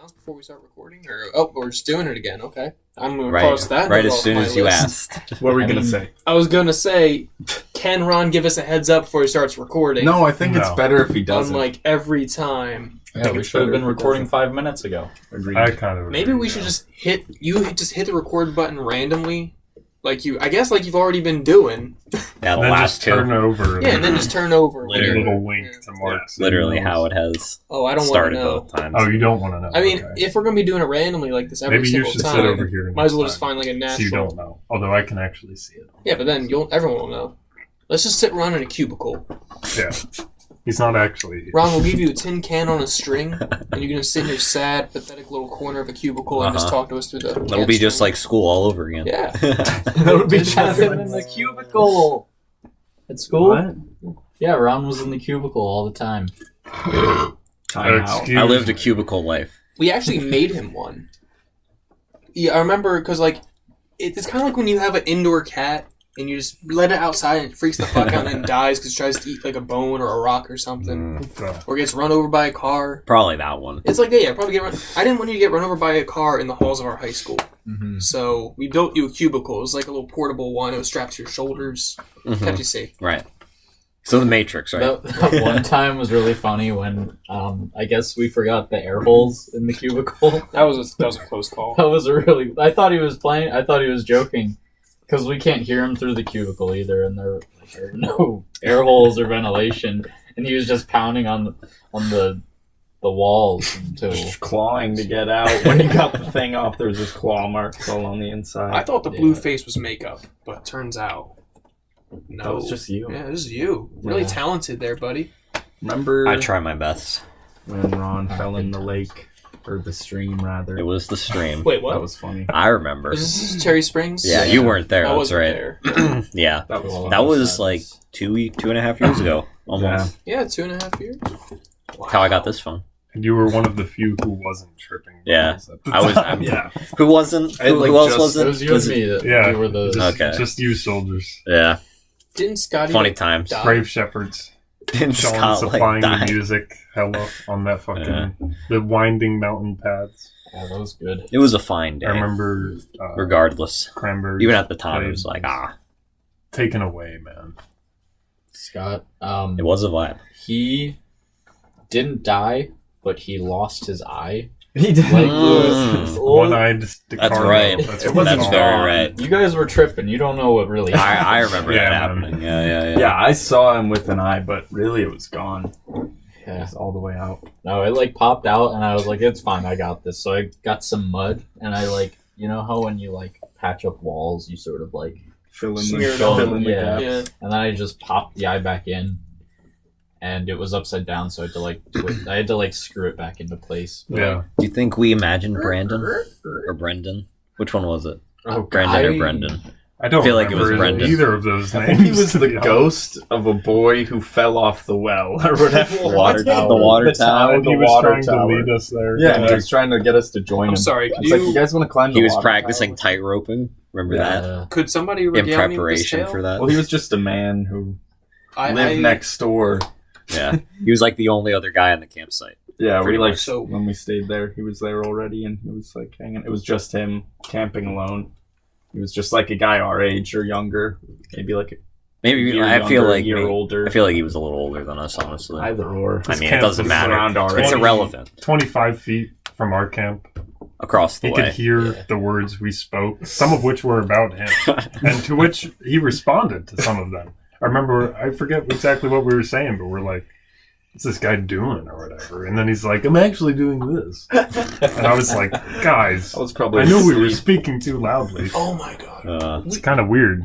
announce before we start recording? Or we're just doing it again. Okay. I'm going to Right, cross that. right as soon as you asked. What were we going to say? I was going to say, can Ron give us a heads up before he starts recording? No, I think it's better if he doesn't. Unlike every time. Yeah, we should have been recording 5 minutes ago. Agreed. I kind of Maybe we should just hit the record button randomly. I guess like you've already been doing. Yeah, the then last just two. turn over. Yeah, and then just turn over. A little wink to Mark. so Literally he knows. how it has Oh, I don't want to started know. both times. Oh, you don't want to know. I mean, okay. if we're going to be doing it randomly like this every Maybe you single should time, sit over here. might as well next just find like a time, natural. So you don't know. Although I can actually see it. Yeah, but then everyone will know. Let's just sit Ron in a cubicle. Yeah. He's not actually here. Ron will give you a tin can on a string, and you're going to sit in your sad, pathetic little corner of a cubicle and just talk to us through the It'll be just like school all over again. Yeah. That would be Just have him in the cubicle at school. What? Yeah, Ron was in the cubicle all the time. Time out. Excuse I lived a me. cubicle life. We actually made him one. Yeah, I remember, because, it's kind of like when you have an indoor cat, and you just let it outside and it freaks the fuck out and then dies because it tries to eat, like, a bone or a rock or something. Or gets run over by a car. Probably that one. It's like, yeah, probably get run. I didn't want you to get run over by a car in the halls of our high school. Mm-hmm. So we built you a cubicle. It was like a little portable one. It was strapped to your shoulders. Kept you safe. Right. So the Matrix, right? That one time was really funny when I guess we forgot the air holes in the cubicle. That was a close call. That was I thought he was playing. I thought he was joking because we can't hear him through the cubicle either, and there are no air holes or ventilation, and he was just pounding on the walls until Just clawing to get out. When he got the thing off, there was just claw marks all on the inside. I thought the blue face was makeup, but turns out no. That was just you. Yeah, this is you. Really Yeah. talented there, buddy. Remember I try my best. when Ron fell in the lake? Or the stream, rather. It was the stream. Wait, what? That was funny. I remember. Was this Cherry Springs? Yeah, you weren't there. I That's wasn't right. there. Yeah. That was Well, fun. That was like 2.5 years ago. Almost. Yeah, 2.5 years. That's how I got this phone. And you were one of the few who wasn't tripping. Yeah. balls at the I was- time. Yeah. Who wasn't? I had, Who like, else just- wasn't? it was you and me that Yeah. we were the. Just, Okay. just you soldiers. Yeah. Didn't Scotty Funny times. die? Brave shepherds. Didn't Sean Scott supplying the die? music hella on that fucking the winding mountain paths. Yeah, that was good. It was a fine day. I remember Regardless. Cranberries. Even at the time, it played was like, taken away, man. Scott. it was a vibe. He didn't die, but he lost his eye. He did. Like, One-eyed That's DiCarlo. right. That's, It what wasn't it's very called. right. You guys were tripping. You don't know what really happened. I remember Yeah, that man. happening. Yeah. Yeah, I saw him with an eye, but really it was gone. It Yeah. was all the way out. No, it popped out, and I was like, "It's fine, I got this." So I got some mud, and I you know how when you patch up walls, you sort of Fill in Smeared the, on. fill in the Yeah. gaps. Yeah. and then I just popped the eye back in, and it was upside down, so I had to I had to screw it back into place. But, Yeah. Do you think we imagined Brandon or Brendan? Which one was it? Oh, Brandon or I- Brendan? I don't feel like it was remember Brendan. either of those I names. think he was to the be honest. ghost of a boy who fell off the well or whatever. The water tower. And he was trying to lead us there. Yeah, and he was trying to get us to join him. I'm sorry, could It's like, you you... guys want to climb the He was water practicing tower? tight-roping. Remember that? Could somebody In regale me with this preparation tale? for that. Well, he was just a man who lived next door. Yeah. He was like the only other guy on the campsite. Yeah, Pretty we much so. when we stayed there, he was there already, and he was hanging. It was just him camping alone. He was just like a guy our age or younger, maybe Maybe year I feel younger, like a year older. I feel like he was a little older than us, honestly. Either or. I mean, it camp doesn't was matter. around our It's age. irrelevant. 25 feet from our camp. Across the He way. could hear the words we spoke, some of which were about him, and to which he responded to some of them. I forget exactly what we were saying, but we're like, what's this guy doing or whatever? And then he's like, I'm actually doing this. And I was like, guys, I was probably. I knew we were asleep. speaking too loudly. Oh my god. It's kind of weird.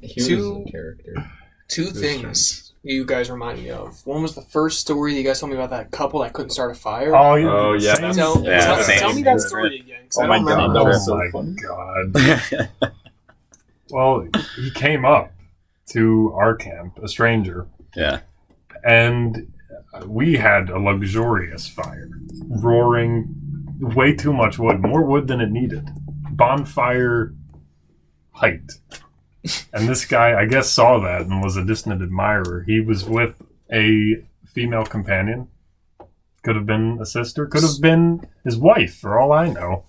He was Two- a character. Two things you guys remind me of. One was the first story that you guys told me about that couple that couldn't start a fire. Oh, yeah. Oh, yeah, Same- Tell, Yeah, tell, same. tell me that story again. 'Cause I Oh my don't God, remember. that Oh was so my funny. god. Well, he came up to our camp, a stranger, Yeah. and we had a luxurious fire, roaring, way too much wood, more wood than it needed. Bonfire height. And this guy, I guess, saw that and was a distant admirer. He was with a female companion. Could have been a sister. Could have been his wife, for all I know.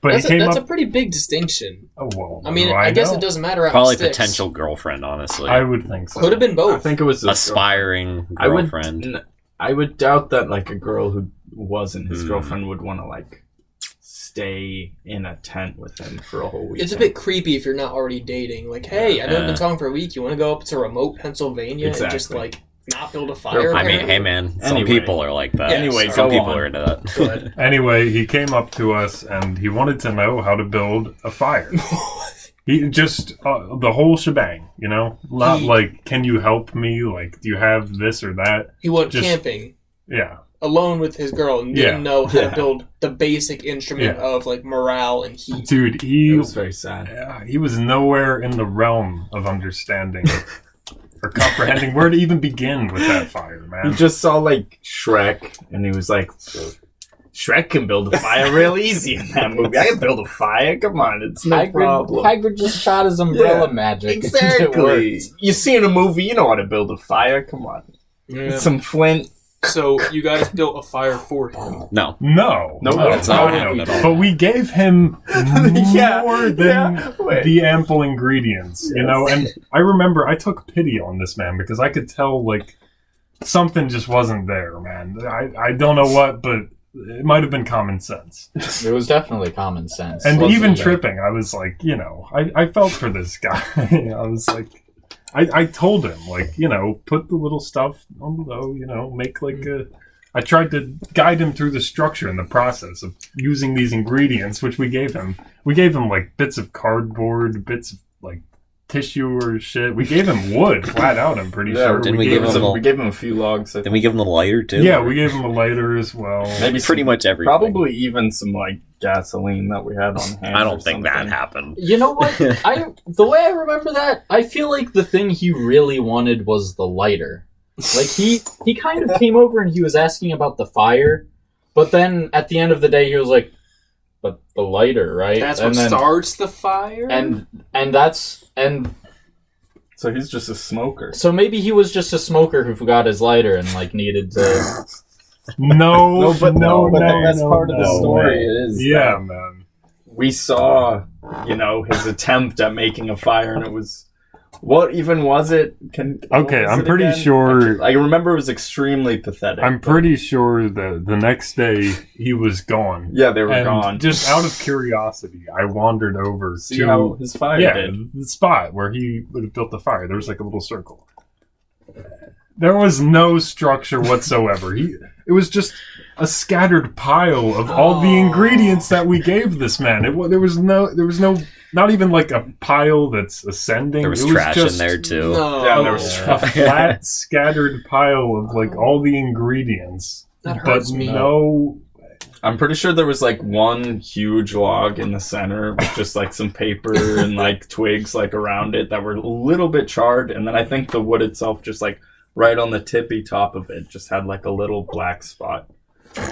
But That's a pretty big distinction. Oh, well, I mean, I guess know? it doesn't matter. How Probably it sticks. potential girlfriend, honestly. I would think so. Could have been both. I think it was his Aspiring girlfriend. I would doubt that like a girl who wasn't his girlfriend would want to like stay in a tent with him for a whole week. It's a bit creepy if you're not already dating. Like, hey, I know we've been talking for a week. You want to go up to remote Pennsylvania and just like not build a fire? I mean, hey man, some people are like that. Yeah, Anyway, some go people on. are into that. Go ahead. Anyway, he came up to us and he wanted to know how to build a fire. He just the whole shebang, you know. Not like, can you help me? Like, do you have this or that? He went Just- camping Yeah, alone with his girl and didn't know how to build the basic instrument Yeah. of like morale and heat. dude, It he was very sad. he was nowhere in the realm of understanding or comprehending where to even begin with that fire, He man. just saw like Shrek, and he was like, "Shrek can build a fire real easy in that movie. I can build a fire. Come on, it's no problem." Hagrid just shot his umbrella Yeah, magic. It Exactly. worked. You see in a movie, you know how to build a fire. Come on, Yeah. some flint. So you guys built a fire for him. No. No, that's not what happened at all. But we gave him Yeah, more than wait. the ample ingredients, you know. And I remember I took pity on this man because I could tell like something just wasn't there, man. I don't know what, but it might have been common sense. It was definitely common sense. And Wasn't even it? tripping, I was like, you know, I felt for this guy. I was like, I told him, like, you know, put the little stuff on the low, you know, make like a... I tried to guide him through the structure and the process of using these ingredients, which we gave him. We gave him, like, bits of cardboard, bits of, like, tissue or shit. We gave him wood, flat out, I'm pretty sure. Didn't we give him we gave him a few logs. Then we give him the lighter too. Yeah, we gave him a lighter as well. Maybe pretty some- much everything. Probably even some like gasoline that we had on hand. I or don't think that something. happened. You know what? The way I remember that, I feel like the thing he really wanted was the lighter. Like he kind of came over and he was asking about the fire, but then at the end of the day he was like, "But the lighter, right?" That's and what then, starts the fire. and So he's just a smoker. so maybe he was just a smoker who forgot his lighter and like needed to. No, That's part of the story. It is. Yeah, that man. we saw, you know, his attempt at making a fire, and it was. What even was it? What Okay, was I'm it pretty again? sure- I remember it was extremely pathetic. I'm pretty sure that the next day he was gone. Yeah, they were And gone. just out of curiosity, I wandered over See to how his fire did. the spot where he would have built the fire. There was like a little circle. There was no structure whatsoever. It was just a scattered pile of all the ingredients that we gave this man. There was no, not even like a pile that's ascending. There was It trash just in there too. No. Yeah, there was a flat, scattered pile of like all the ingredients. That hurts but me. no. I'm pretty sure there was like one huge log in the center with just like some paper and like twigs like around it that were a little bit charred, and then I think the wood itself just like right on the tippy top of it just had like a little black spot.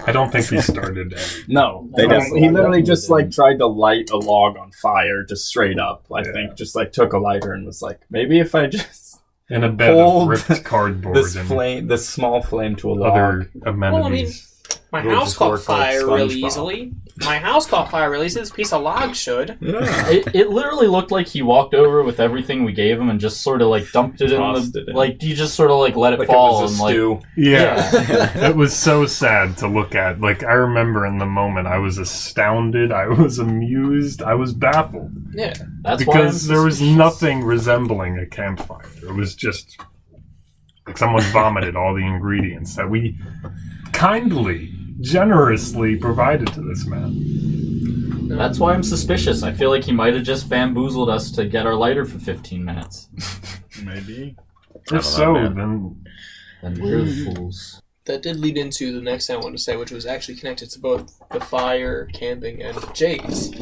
I don't think he started any. No, They he literally just like tried to light a log on fire just straight up. I think just like took a lighter and was like, maybe if I just In a bed of Hold ripped cardboard this small flame to a log. other amenities. My We'll house just caught work like fire really SpongeBob. easily. My house caught fire really easily. This piece of log should. Yeah. It literally looked like he walked over with everything we gave him and just sort of like dumped it in Tossed the it in. like you just sort of like let it Like fall it was and a like stew. Yeah. It was so sad to look at. Like, I remember in the moment, I was astounded, I was amused, I was baffled. Yeah. that's why I'm Because there was suspicious. nothing resembling a campfire. It was just like someone vomited all the ingredients that we kindly, generously provided to this man. That's why I'm suspicious. I feel like he might have just bamboozled us to get our lighter for 15 minutes. Maybe. If so, then And we're the fools. That did lead into the next thing I wanted to say, which was actually connected to both the fire, camping, and Jay's,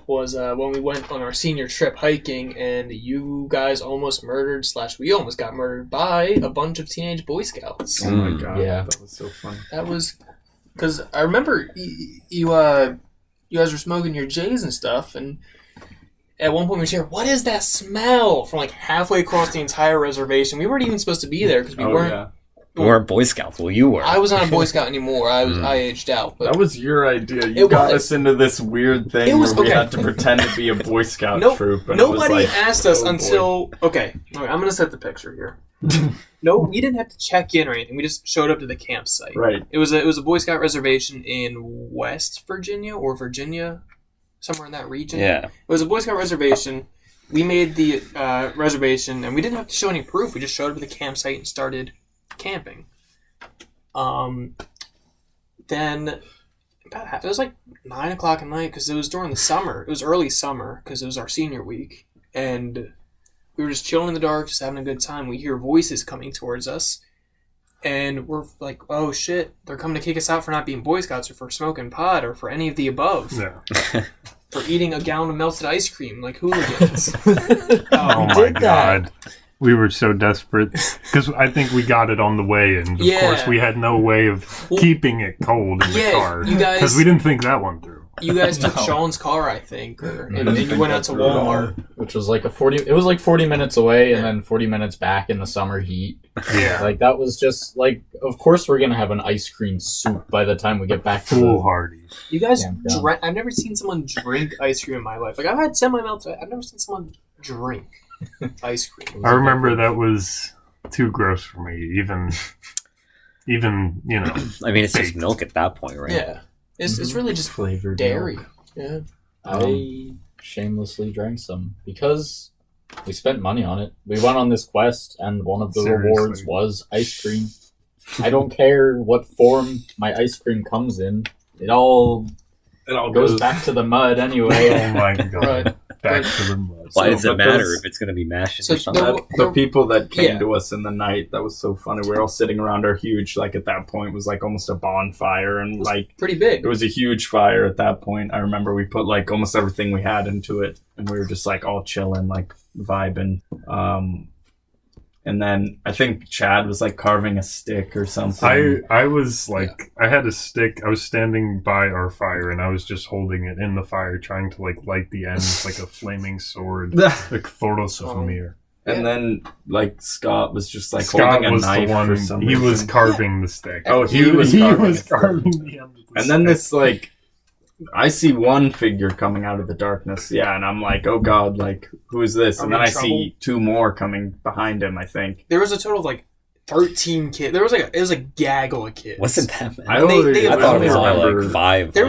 was when we went on our senior trip hiking, and you guys almost murdered / we almost got murdered by a bunch of teenage Boy Scouts. Oh my god. Yeah. That was so funny. That was because I remember you guys were smoking your J's and stuff, and at one point we shared, "What is that smell?" from like halfway across the entire reservation. We weren't even supposed to be there because we weren't. Yeah. We weren't Boy Scouts. Well, you were. I was not a Boy Scout anymore. I aged out. But That was your idea. You got us into this weird thing where we had to pretend to be a Boy Scout troop. And nobody it was asked us boy. until... Okay, I'm going to set the picture here. No, we didn't have to check in or anything. We just showed up to the campsite. Right. It was a Boy Scout reservation in West Virginia or Virginia, somewhere in that region. Yeah. It was a Boy Scout reservation. We made the reservation, and we didn't have to show any proof. We just showed up to the campsite and started camping. Then it was like 9 o'clock at night because it was during the summer. It was early summer because it was our senior week, and we were just chilling in the dark, just having a good time. We hear voices coming towards us, and we're like, "Oh shit! They're coming to kick us out for not being Boy Scouts, or for smoking pot, or for any of the above, Yeah. for eating a gallon of melted ice cream like hooligans." Oh my god. We were so desperate because I think we got it on the way, and of course we had no way of keeping it cold in the car you guys, because we didn't think that one through. You guys took Sean's car, I think, and you went out to Walmart, which was like 40 minutes away, and then 40 minutes back in the summer heat. Yeah, like that was just like, of course we're gonna have an ice cream soup by the time we get back to foolhardy. You guys drank. I've never seen someone drink ice cream in my life. Like I've had semi-melted. I've never seen someone drink ice cream. I remember that was too gross for me. Even you know. I mean, it's just milk at that point, right? Yeah, it's really just flavored dairy. milk. Yeah, I shamelessly drank some because we spent money on it. We went on this quest, and one of the rewards was ice cream. I don't care what form my ice cream comes in. It all goes back to the mud anyway. Oh my god. Right. Back to the mud. Why does it matter if it's going to be mashed or something? The people that came to us in the night, that was so funny. We were all sitting around our huge, like at that point, it was like almost a bonfire, and like pretty big. It was a huge fire at that point. I remember we put like almost everything we had into it, and we were just like all chilling, like vibing. And then I think Chad was like carving a stick or something. I was like, I had a stick. I was standing by our fire, and I was just holding it in the fire, trying to like light the ends like a flaming sword, like Thoros of Ymir. And then like Scott was just like holding a knife or something. He was carving the stick. Oh, he was carving the end of the and stick. then this like, I see one figure coming out of the darkness, and I'm like, oh god, like, who is this? And then I see two more coming behind him, I think. There was a total of like 13 kids. It was a gaggle of kids. Wasn't that many? I thought it was only like 5. There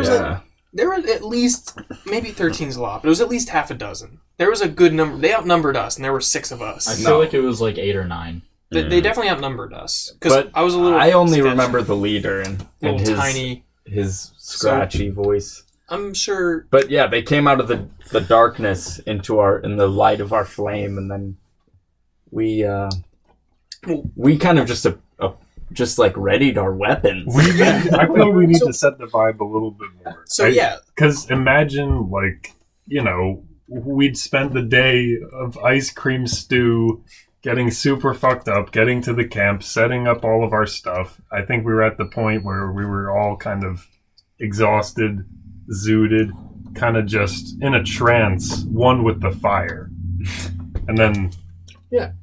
were at least, maybe 13's a lot, but it was at least half a dozen. There was a good number. They outnumbered us, and there were 6 of us. I feel like it was like 8 or 9. They definitely outnumbered us. Because I was a little... I only remember the leader and his tiny... His scratchy voice. I'm sure... But yeah, they came out of the darkness in the light of our flame, and then we kind of just like readied our weapons. I feel we need to set the vibe a little bit more. Because imagine, like, you know, we'd spent the day of ice cream stew, getting super fucked up, getting to the camp, setting up all of our stuff. I think we were at the point where we were all kind of exhausted, zooted, kind of just in a trance, one with the fire. And then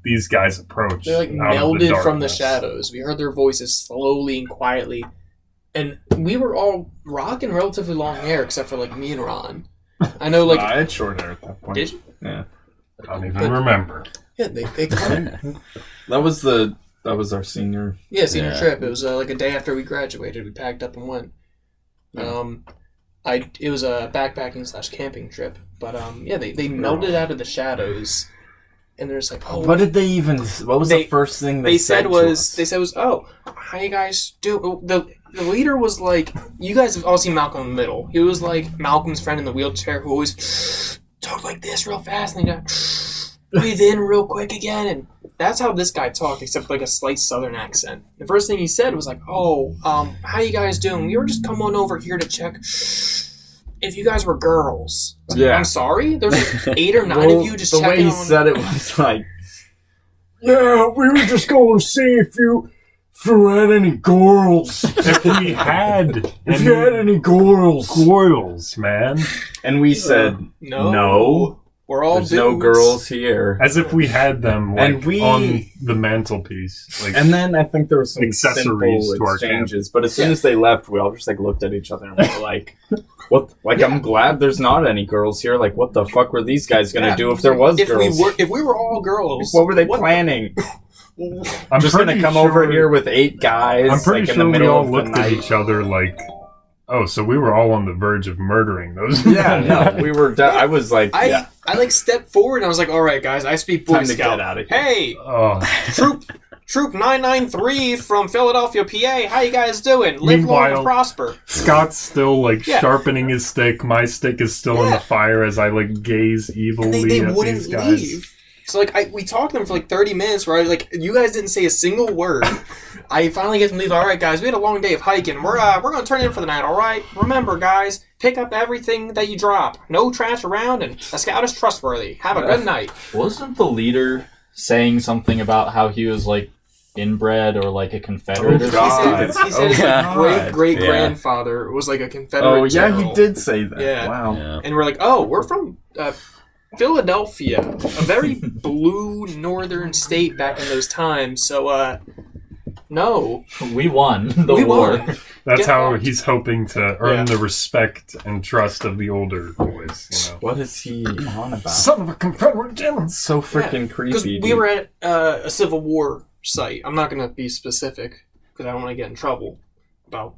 these guys approached. They're like melded from the shadows. We heard their voices slowly and quietly. And we were all rocking relatively long hair, except for like me and Ron. I know, like... I had short hair at that point. Did you? Yeah. I don't even remember. Yeah, they come. That was our senior. Yeah, senior trip. It was like a day after we graduated. We packed up and went. It was a backpacking / camping trip, but they melted out of the shadows, and they're just like, oh, what did they even? What was the first thing they said? They said, oh, how you guys do? The leader was like, you guys have all seen Malcolm in the Middle. He was like Malcolm's friend in the wheelchair who always talked like this real fast, and then breathe in real quick again, and that's how this guy talked, except like a slight southern accent. The first thing he said was like, oh, how you guys doing? We were just coming over here to check if you guys were girls. Yeah. I'm sorry? There's like 8 or 9 of you just checking on... The way he said it was like, yeah, we were just going to see if you had any girls. If we had... If you had any girls. Girls, man. And we said, no. We're all There's dudes. no girls here. As if we had them And we- on the mantelpiece. Like, And then I think there was some Accessories simple to our exchanges. But as soon as they left, we all just like looked at each other and we were like, "What? Like, I'm glad there's not any girls here. Like, what the fuck were these guys gonna do if there was girls? If we were all girls, What were they planning? I'm Just gonna pretty come sure- over here with 8 guys? I'm pretty like, in sure the we middle all of the looked at night? each other like, oh, so we were all on the verge of murdering those. Yeah, no, we were. I was like, yeah, I like stepped forward and I was like, all right, guys, I speak Boy time to Scout. get out of here. Hey, Oh. Troop 993 from Philadelphia, PA. How you guys doing? Live long Meanwhile- and prosper. Scott's still like Yeah. sharpening his stick. My stick is still in Yeah. the fire as I like gaze evilly They at wouldn't these guys. leave. So like we talked to them for like 30 minutes where you guys didn't say a single word. I finally get them to leave. All right, guys, we had a long day of hiking. We're gonna turn in for the night. All right. Remember, guys, pick up everything that you drop. No trash around, and a scout is trustworthy. Have a good night. Wasn't the leader saying something about how he was like inbred or like a Confederate Oh, or God. something? He said his God. great grandfather was like a Confederate. Oh yeah, general. he did say that. Yeah. Wow. Yeah. And we're like, oh, we're from Philadelphia, a very blue northern state back in those times. So, no, We won the we war. won. That's Get how fucked. he's hoping to earn Yeah. the respect and trust of the older boys. You know, What is he on about? son of a Confederate general. So freaking Because creepy. we dude. were at a Civil War site. I'm not going to be specific because I don't want to get in trouble about,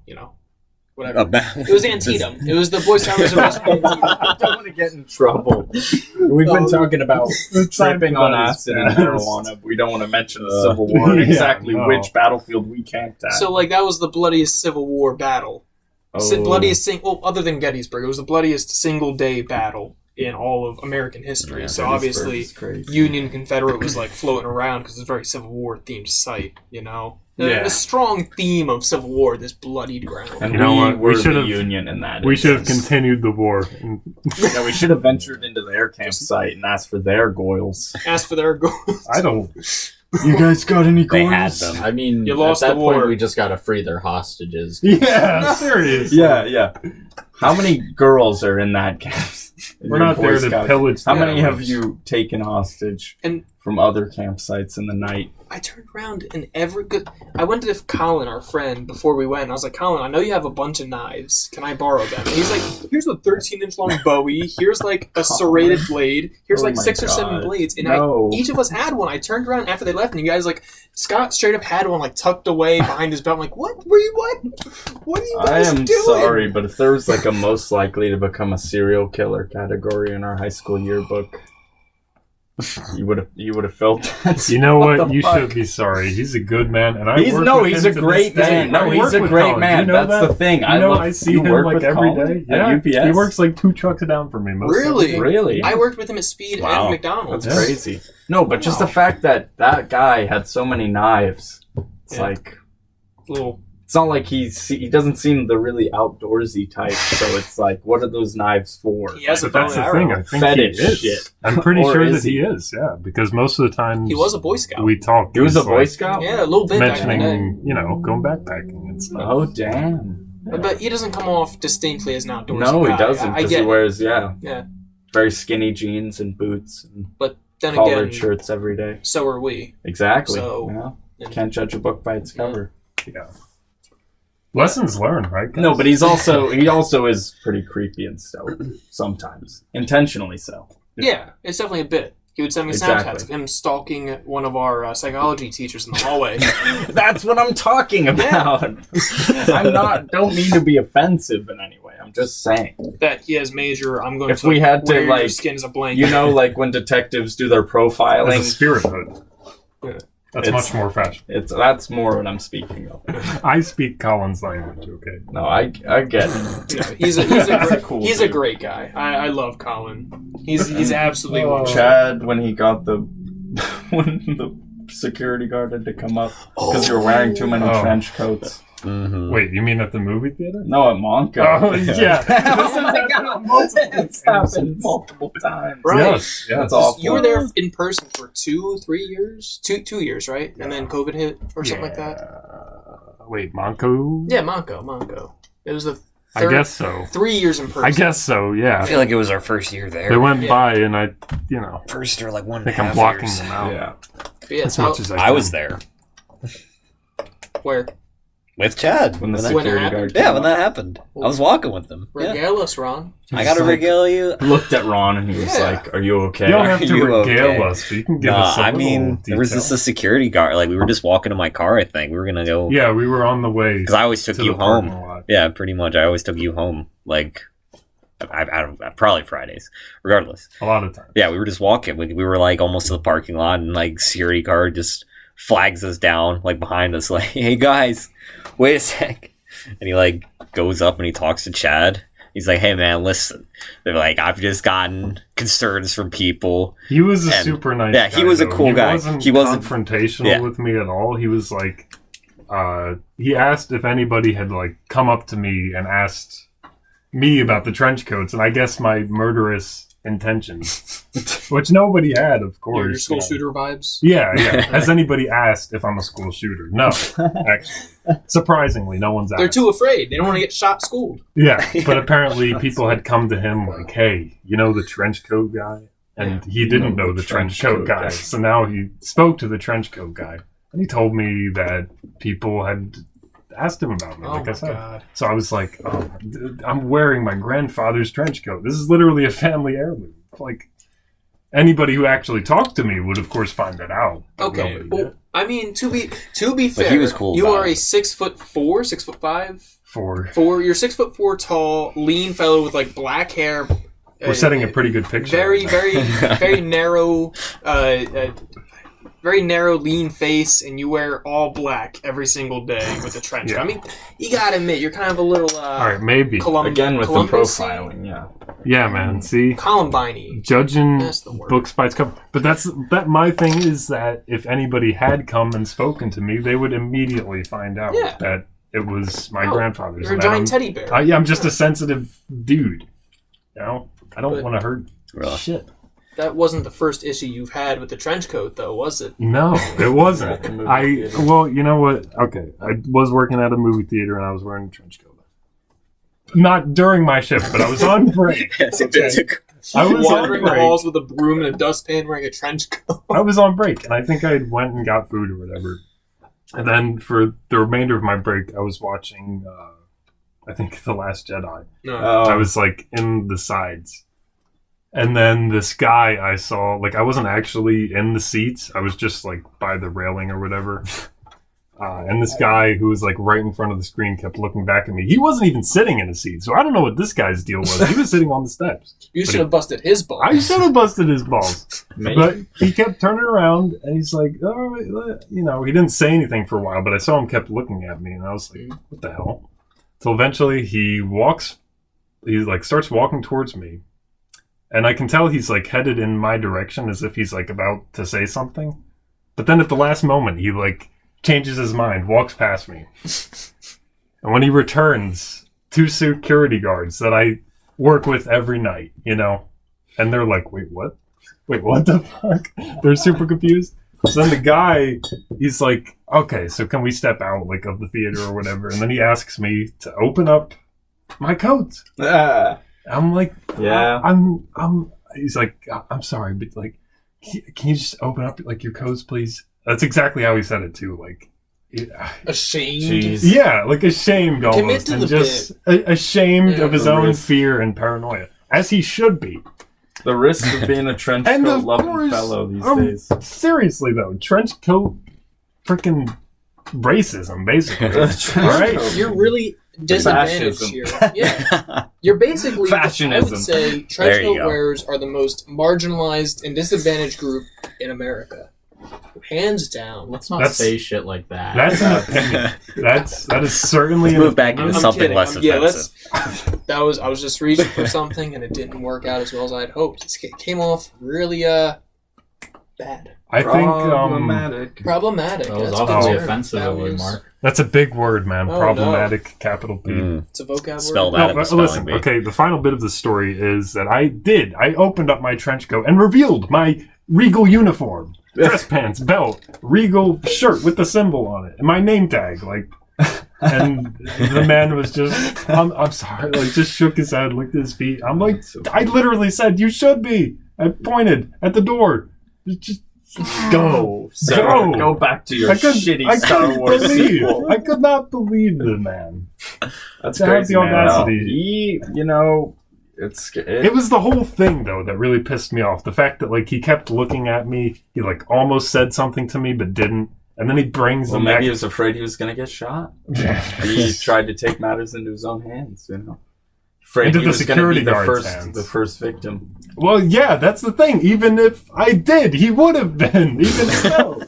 whatever. It was Antietam. It was the Boy Scout Reservation. I don't want to get in trouble. We've been talking about tripping on acid and marijuana. We don't want to mention the Civil War and yeah, exactly no. which battlefield we camped at. So, that was the bloodiest Civil War battle. Oh. Bloodiest other than Gettysburg, it was the bloodiest single-day battle in all of American history. Yeah, so Gettysburg obviously, is crazy. Union Confederate was floating around because it's a very Civil War themed site. Yeah. A strong theme of Civil War, this bloodied ground. And You know we what? were We the should've- Union in that. We should have instance. continued the war. Yeah, we should have ventured into their campsite and asked for their goils. Ask for their goals. I don't. You guys got any They had them. I mean, You lost at that the war. point, we just gotta free their hostages. Yeah, serious. Yeah. How many girls are in that camp? We're not there to pillage. How the many have village. you taken hostage And- from other campsites in the night? I turned around and I went to Colin, our friend, before we went. And I was like, Colin, I know you have a bunch of knives. Can I borrow them? And he's like, here's a 13-inch long Bowie. Here's a serrated blade. Here's Oh my 6 or 7 God. blades. And No. each of us had one. I turned around after they left, and you guys Scott straight up had one tucked away behind his belt. I'm like, what? What are you I guys am doing? sorry, but if there was a most likely to become a serial killer category in our high school yearbook, you would have felt that. You know what? the You fuck? should be sorry. He's a good man, and I He's work with he's him a to great this day. man. No, I he's work a with great Colin. man. You know That's that? the thing. I see him with every Colin day. at Yeah, UPS. he works 2 trucks down from me. Most Really? of the day. Really? I worked with him at Speed Wow. and McDonald's. That's crazy. No, but just the fact that guy had so many knives. It's Yeah. Little it's not like he doesn't seem the really outdoorsy type. So it's what are those knives for? He has a But that's bow the and thing. arrow. I think Fetish he is. shit. I'm pretty Or sure is that he he? is. Yeah, because most of the time He was a Boy Scout. we talk. He was a he's, Boy Scout? Yeah, a little bit back in the day. mentioning going backpacking and stuff. Oh, damn. But he doesn't come off distinctly as an outdoorsy No, guy. he doesn't. I Because get he it. wears, Yeah. very skinny jeans and boots and But then collared again, shirts every day. so are we. Exactly. So- yeah. Can't judge a book by its cover. Yeah. Lessons learned, right? Guys? No, but he also is pretty creepy and stuff sometimes, intentionally so. Yeah, it's definitely a bit. He would send me Exactly. Snapchats of him stalking one of our psychology teachers in the hallway. That's what I'm talking about. Don't mean to be offensive in any way. I'm just saying. That he has major. I'm going If to we had to, wear your like, skin as a blanket. When detectives do their as a profiling, spirit hood. Yeah. That's It's- much more fashion. that's more what I'm speaking of. I speak Colin's language. Okay. No, I get it. Yeah, he's a Cool he's a dude. great guy. I love Colin. He's absolutely Oh. wonderful. Chad, when he got when the security guard had to come up because you're wearing too many Oh. trench coats. Mm-hmm. Wait, you mean at the movie theater? No, at Monco. Oh, yeah. Oh my God. It's happened multiple times. Right. Yes. Yeah. That's awful. You were there in person for 3 years? 2 years, right? And then COVID hit or something like that? Wait, Monco? Yeah, Monco. It was the I guess so. 3 years in person. I guess so, yeah. I feel like it was our first year there. They went Yeah. by and I First or like I 1.5 think I'm blocking years. them out Yeah. But yeah, as so much as I can. I was there where? with Chad. When the that- When it security happened? guard yeah, came when up. that happened. I was walking with them. Yeah. Regale us, Ron. I got to Like- regale you. Looked at Ron and he was Yeah. like, "Are you okay?" You don't have to You regale okay? us, but you can give Nah, us a I little mean, there was detail. just a security guard. Like, we were just walking to my car, I think. We were going to go. Yeah, we were on the way Because I always took to you the parking home. lot. Yeah, pretty much. I always took you home. Like, I don't probably Fridays. Regardless. A lot of times. Yeah, we were just walking. We were like almost to the parking lot, and like security guard just flags us down like behind us, like, "Hey guys, wait a sec." And he like goes up and he talks to Chad. He's like, "Hey man, listen." They're like, "I've just gotten concerns from people." He was a And- super nice yeah, guy. he was a though. cool guy. He wasn't He wasn't- confrontational yeah. with me at all. He was like, he asked if anybody had like come up to me and asked me about the trench coats, and I guess my murderous intentions, which nobody had, of course. Your school you know. shooter vibes. Yeah. Has anybody asked if I'm a school shooter? No, actually. Surprisingly, no one's asked. They're too afraid. They don't want to get shot schooled. Yeah, but apparently people had come to him like, "Hey, you know the trench coat guy?" And he didn't know the trench coat guy. So now he spoke to the trench coat guy. And he told me that people had asked him about me, Oh like my I said. god. So I was like, "Oh, I'm wearing my grandfather's trench coat. This is literally a family heirloom." Like, anybody who actually talked to me would, of course, find that out. but Okay. nobody Well, did. I mean, to be fair, he was cool you about are it. a 6'4", 6'5", For You're 6'4" tall, lean fellow with like black hair. we're setting a pretty good picture. very, right now. very, very narrow, very narrow, lean face, and you wear all black every single day with a trench coat. Yeah. I mean, you gotta admit, you're kind of a little All right, maybe. Again with the Columbus-y, profiling, yeah. Yeah, man. See? Columbine-y. Judging That's the word. books by its cover. But that my thing is that if anybody had come and spoken to me, they would immediately find out Yeah. that it was my Oh, grandfather's. You're a and that giant I'm- teddy bear. I'm just a sensitive dude. You know? I don't But- want to hurt Really? shit. That wasn't the first issue you've had with the trench coat, though, was it? No, it wasn't. At the movie theater. Well, you know what? Okay, I was working at a movie theater and I was wearing a trench coat. Not during my shift, but I was on break. I was on Wandering the break. halls with a broom and a dustpan, wearing a trench coat. I was on break, and I think I went and got food or whatever. And then for the remainder of my break, I was watching, I think, The Last Jedi. No. I was like in the sides. And then this guy I saw, like I wasn't actually in the seats. I was just like by the railing or whatever. And this guy who was like right in front of the screen kept looking back at me. He wasn't even sitting in a seat, so I don't know what this guy's deal was. He was sitting on the steps. You should have busted his balls. I should have busted his balls. Maybe. But he kept turning around and he's like, "Oh, you know," he didn't say anything for a while, but I saw him kept looking at me and I was like, what the hell? So eventually he like starts walking towards me. And I can tell he's like headed in my direction as if he's like about to say something. But then at the last moment, he like changes his mind, walks past me. And when he returns, 2 security guards that I work with every night, you know, and they're like, wait, what? Wait, what the fuck? They're super confused. So then the guy, he's like, okay, so can we step out like of the theater or whatever? And then he asks me to open up my coat. I'm like, Yeah. he's like, I'm sorry, but like, can you just open up like your coats, please? That's exactly how he said it too. Like, Ashamed. Jeez. yeah, like ashamed Commit almost, to and the just ashamed Yeah, of his the own risk. fear and paranoia, as he should be. The risk of being a trench And coat of loving course, fellow these days. Seriously though, trench coat, freaking racism, basically. Trench Right? coat. You're really disadvantaged Fascism. here. Yeah. You're basically, I Fashionism. would say, There trench you coat go. wearers are the most marginalized and disadvantaged group in America. Hands down. Let's not That's- say shit like that. That's an opinion. That is certainly an Move back opinion. into I'm something kidding. less Yeah, offensive. I was just reaching for something and it didn't work out as well as I'd hoped. It came off really bad. I think Problematic. Problematic. That was That's a awfully good term. offensive That of you, was- Mark. that's a big word, man. Oh, Problematic, capital P. It's a vocab Spell word. that. No, at the but spelling listen, bee. okay, the final bit of the story is that I opened up my trench coat and revealed my Regal uniform. Dress pants, belt, Regal shirt with the symbol on it, and my name tag. Like, And the man was just, I'm sorry, like just shook his head, looked at his feet. I'm like, I literally said, you should be. I pointed at the door. Just Go, sir. Go back to your shitty Star Wars sequel. I could not believe the man. That's To have crazy, the man. audacity. He, It was the whole thing, though, that really pissed me off. The fact that, like, he kept looking at me. He, like, almost said something to me, but didn't. And then he brings Well, them maybe back. he was afraid he was going to get shot. He tried to take matters into his own hands, Afraid Into he the was going to be security guard's hands. the first victim. Well, yeah, that's the thing. Even if I did, he would have been. Even so.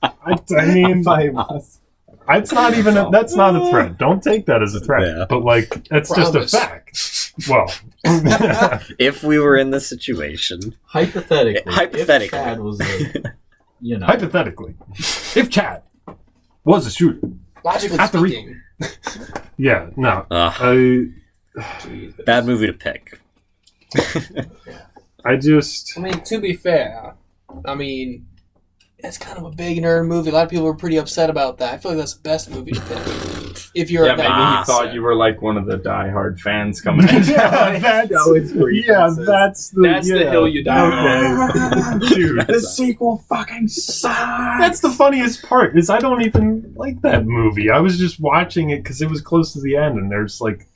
I mean, it's not even that's not a threat. Don't take that as a threat. Yeah. But, like, it's just a Promise. fact. Well. If we were in this situation, Hypothetically, Hypothetically. if Chad was the, Hypothetically. If Chad was a shooter. Logically After speaking. Yeah, no. bad movie to pick. I just... I mean, to be fair, it's kind of a big nerd movie. A lot of people were pretty upset about that. I feel like that's the best movie to pick. If you're Yeah, a maybe that he thought you were like one of the diehard fans coming in. that's the hill you die on. Okay. Dude, The sequel fucking sucks. that's the funniest part, is I don't even like that movie. I was just watching it because it was close to the end, and there's like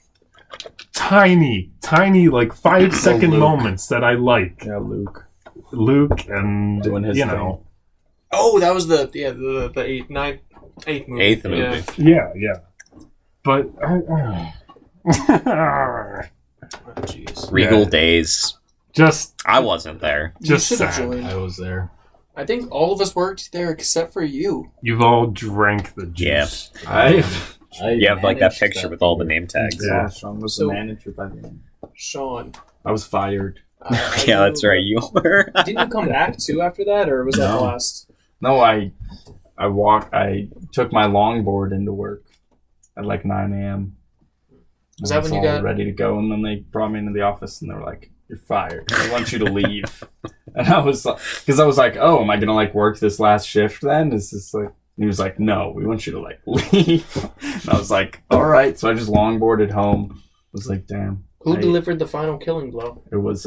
tiny, like 5-second Luke. moments that I like. Yeah, Luke. And Doing his Oh, that was the eighth movie. Eighth movie. Yeah. yeah. But Oh, jeez. Regal Yeah. Days. just I wasn't there. Just You should have sad. joined. I was there. I think all of us worked there except for you. You've all drank the Yeah. juice. You have like that managed picture with all the name tags. Yeah. Sean was So- the manager by the end. Sean. I was fired. Yeah, that's right. You were. Didn't you come back too after that, or was that the No. last? No, I took my longboard into work at like 9 a.m. Was that I was when you all got- ready to go? And then they brought me into the office and they were like, "You're fired. I want you to leave." And I was like, because I was like, "Oh, am I gonna like work this last shift then? Is this like?" And he was like, "No, we want you to like leave." And I was like, "All right." So I just longboarded home. I was like, "Damn." Who I- delivered the final killing blow? It was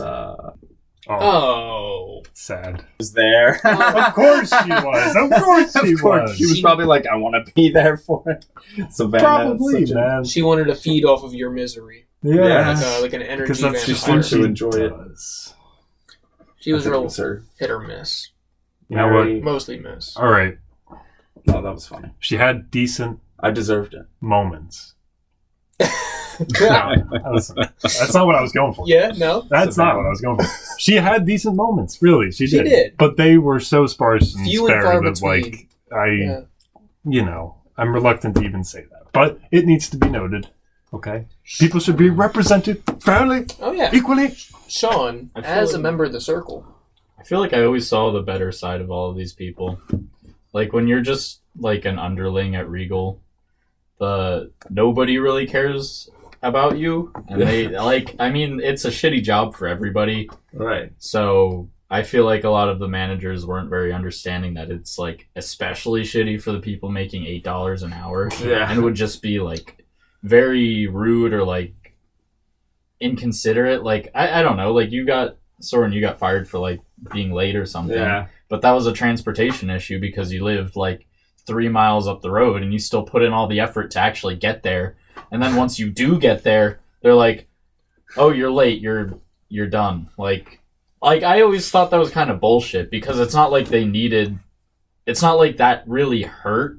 Oh. Sad. was there. Of course she was. Of course she was. She was probably like, "I want to be there for it." Savannah, Probably, such a- man. She wanted to feed off of your misery, Yeah. like an energy Because that's She just vampire. what seemed to enjoy it. does. She was I think it real was her. hit or miss. You know what? Very- Mostly miss. All right. No, that was funny. She had decent I deserved it. moments. Yeah. That's not what I was going for. Yeah, no. That's not what I was going for. She had decent moments, really. She She did. did. But they were so sparse and Few and spare far that, between. like, Yeah. I'm reluctant to even say that. But it needs to be noted, okay? People should be represented fairly, Oh, yeah. equally. Sean, I feel as a like- member of the circle. I feel like I always saw the better side of all of these people. Like when you're just like an underling at Regal, nobody really cares about you, and they it's a shitty job for everybody. Right. So I feel like a lot of the managers weren't very understanding that it's like especially shitty for the people making $8 an hour, Yeah. and would just be like very rude or like inconsiderate. Like I don't know, like you got fired for like being late or something. Yeah. But that was a transportation issue because you lived like 3 miles up the road and you still put in all the effort to actually get there. And then once you do get there, they're like, "Oh, you're late. You're done." Like I always thought that was kind of bullshit because it's not like it's not like that really hurt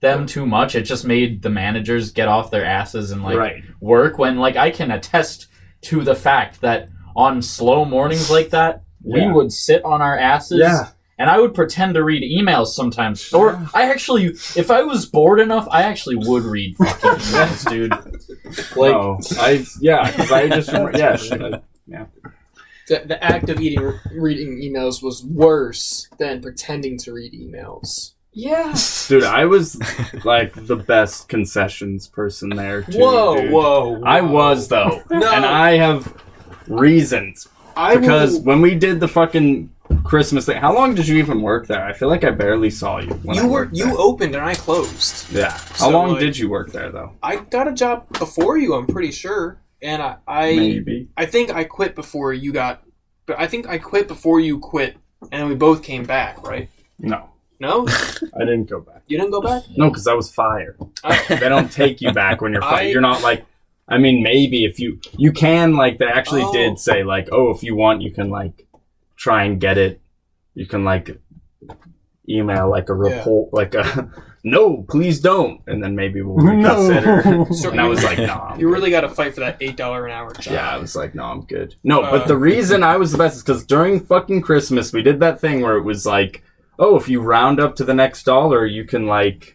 them too much. It just made the managers get off their asses and like Right. work when like I can attest to the fact that on slow mornings like that, we Yeah. would sit on our asses. Yeah. And I would pretend to read emails sometimes. Or I actually, if I was bored enough, I actually would read fucking emails, dude. Like, No, because I just remember, The act of reading emails was worse than pretending to read emails. yeah. dude, I was like the best concessions person there. Too, dude. Whoa. I was though, No. and I have reasons because when we did the fucking Christmas thing. How long did you even work there? I feel like I barely saw you. When You opened and I closed. Yeah. So, How long like, did you work there though? I got a job before you, I'm pretty sure. And Maybe. I think I quit before you got... But I think I quit before you quit. And then we both came back, right? No. No? I didn't go back. You didn't go back? No, because I was fired. Oh. They don't take you back when you're fired. I- You're not like... I mean, maybe if you can, like, they actually Oh. did say, like, oh, if you want, you can, like, try and get it. You can, like, email, like, a report, like, a, no, please don't. And then maybe we'll reconsider. No. So And I was like, nah. I'm You good. really got to fight for that $8 an hour job. Yeah, I was like, no, I'm good. No, but the reason I was the best is because during fucking Christmas, we did that thing where it was like, oh, if you round up to the next dollar, you can, like,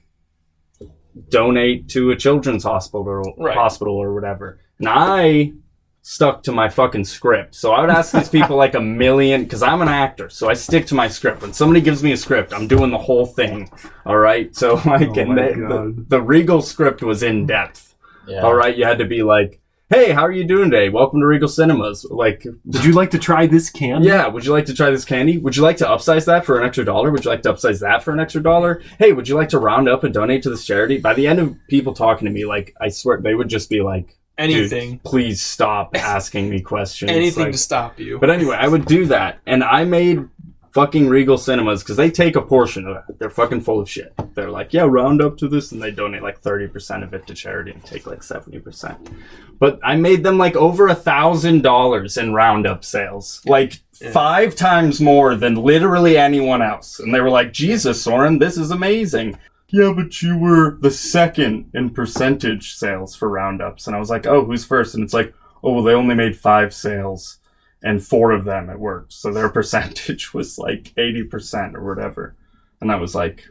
donate to a children's hospital or whatever. And I stuck to my fucking script. So I would ask these people like a million, because I'm an actor, so I stick to my script. When somebody gives me a script, I'm doing the whole thing. All right? So, like, Oh and my the God. the Regal script was in depth. Yeah. All right? You had to be like, hey, how are you doing today? Welcome to Regal Cinemas. Like, Would you like to try this candy? yeah, would you like to try this candy? Would you like to upsize that for an extra $1? Would you like to upsize that for an extra $1? Hey, would you like to round up and donate to this charity? By the end of people talking to me, like, I swear, they would just be like, Anything. dude, please stop asking me questions. Anything Like, to stop you. but anyway, I would do that. And I made fucking Regal Cinemas, because they take a portion of that. They're fucking full of shit. They're like, yeah, round up to this, and they donate like 30% of it to charity and take like 70%. But I made them like over $1,000 in roundup sales. Like 5 times more than literally anyone else. And they were like, Jesus, Soren, this is amazing. Yeah, but you were the second in percentage sales for roundups. And I was like, oh, who's first? And it's like, oh, well, they only made 5 sales. And 4 of them it worked. So their percentage was like 80% or whatever. And I was like,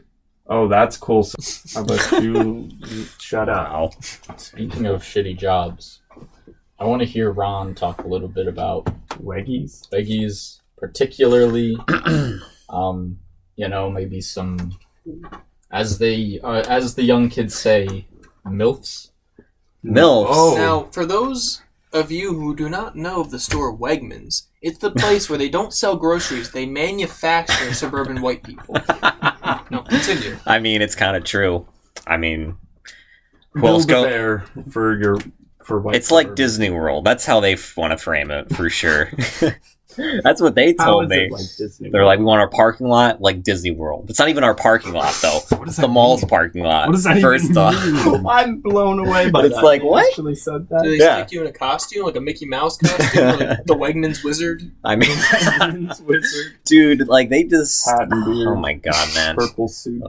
oh, that's cool. So how about you shut up? Wow. Speaking of shitty jobs, I want to hear Ron talk a little bit about Weggies? Veggies, particularly, maybe some, as the young kids say, MILFs. MILFs. Oh. Now, for those of you who do not know of the store Wegmans, it's the place where they don't sell groceries, they manufacture suburban white people. No, continue. I mean, it's kind of true. I mean, who else Build a go? bear for white. It's like suburban. Disney World. That's how they want to frame it, for sure. That's what they How told is me. it like Disney They're World? like, we want our parking lot like Disney World. It's not even our parking lot, though. What does It's that the mall's mean? parking lot. What does that First even off. mean? I'm blown away by But it's that. like, They what? actually said Do that. they Yeah. stick you in a costume, like a Mickey Mouse costume, like the Wegmans wizard? I mean, Wizard, dude, like they just. hat and beard, Oh my god, man. purple suit.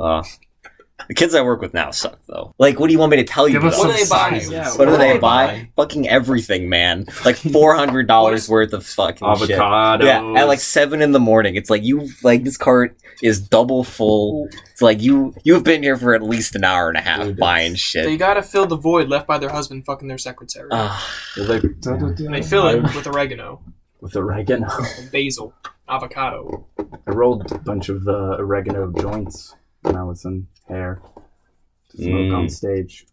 The kids I work with now suck, though. Like, what do you want me to tell you? Give us though? What do they buy? sizes. Yeah, What do they do buy? Fucking everything, man. Like $400 worth of fucking shit. Avocados. Yeah, at like 7 in the morning. It's like this cart is double full. It's like you've been here for at least an hour and a half Dude, buying They shit. gotta fill the void left by their husband fucking their secretary. Ah, Well, they- And they fill it with oregano, with oregano. basil, avocado. I rolled a bunch of oregano joints when I was in hair to smoke on stage.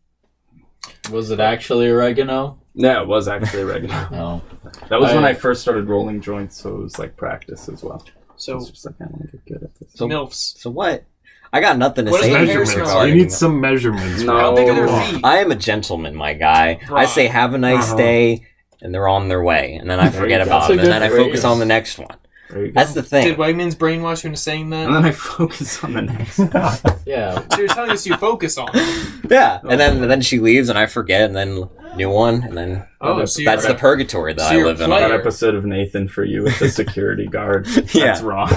Was it actually oregano? No, it was actually oregano. No. That was when I- I first started rolling joints, so it was like practice as well. So, It's just like I want to get good at this. So- MILFs. so what? I got nothing to What does say their to you hair smell Measurements. like? We regarding need some measurements. No. How big are their Oh. feet? I am a gentleman, my guy. I say have a nice Uh-huh. day, and they're on their way, and then I There forget you go. about That's a them, and then I good focus phrase. on the next one. There you go. That's the Did thing. Wegmans brainwash you into saying that? And then I focus on the next. Yeah. So you're telling us you focus on it. Yeah, and then she leaves, and I forget, and then new one, and then Oh, so you're that's the purgatory that so I you're live in. player. That episode of Nathan for you with the security guard. Yeah. That's wrong.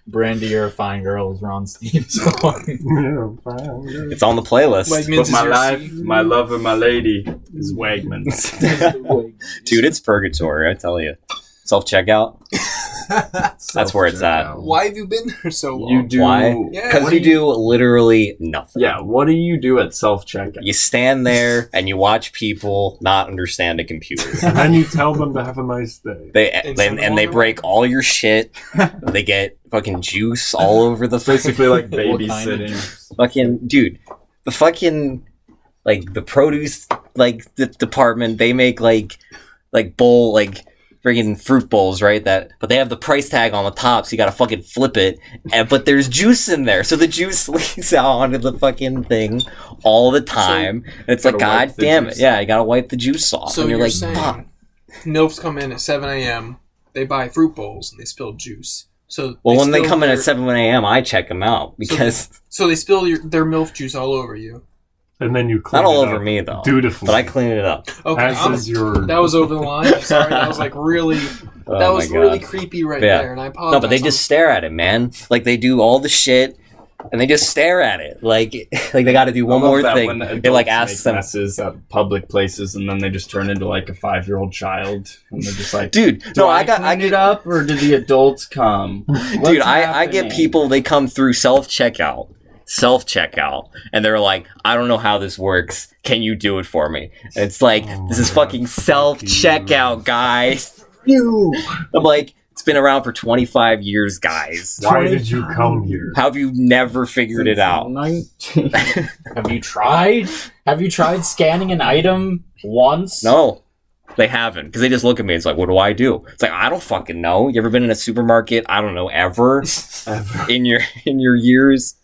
Brandy, you're a fine girl, is Ron Steve's song. Yeah, fine. It's on the playlist. Wegmans But is my your life, seat. my love, and my lady is Wegmans. Dude, it's purgatory, I tell you. Self checkout. That's where it's at. Why have you been there so long? You do. Why? Yeah. Because What you do you- do literally nothing. Yeah. What do you do at self checkout? You stand there and you watch people not understand a computer. And then you tell them to have a nice day. They send them and they on their break all your shit. They get fucking juice all over the Basically like What kind of babysitting. juice? fucking dude. The fucking like the produce like the department, they make like bowl like friggin' fruit bowls, right? But they have the price tag on the top, so you gotta fucking flip it. But there's juice in there, so the juice leaks out onto the fucking thing all the time. And it's like, God damn it. Yeah, you gotta wipe the juice off. So and you're like, saying fuck. MILFs come in at 7 a.m., they buy fruit bowls, and they spill juice. So when they come in at 7 a.m., I check them out because... So they spill their MILF juice all over you. And then you clean Not all it over up me, though. dutifully. But I clean it up. Okay, that was over the line. I'm sorry. That was like really... that was really creepy there, and I apologize. No, but they just stare at it, man. Like, they do all the shit, and they just stare at it. Like they got to do one more thing. They, like, ask them... messes at public places, and then they just turn into, like, a 5-year-old child. And they're just like... Dude, no, I get it up, or did the adults come? Dude, I get people, they come through self-checkout, and they're like, I don't know how this works. Can you do it for me? And it's like, this is fucking self-checkout, guys. I'm like, it's been around for 25 years, guys. Why did you come here? How have you never figured it out? Have you tried? Have you tried scanning an item once? No. They haven't, because they just look at me. It's like, what do I do? It's like, I don't fucking know. You ever been in a supermarket? I don't know, ever in your years,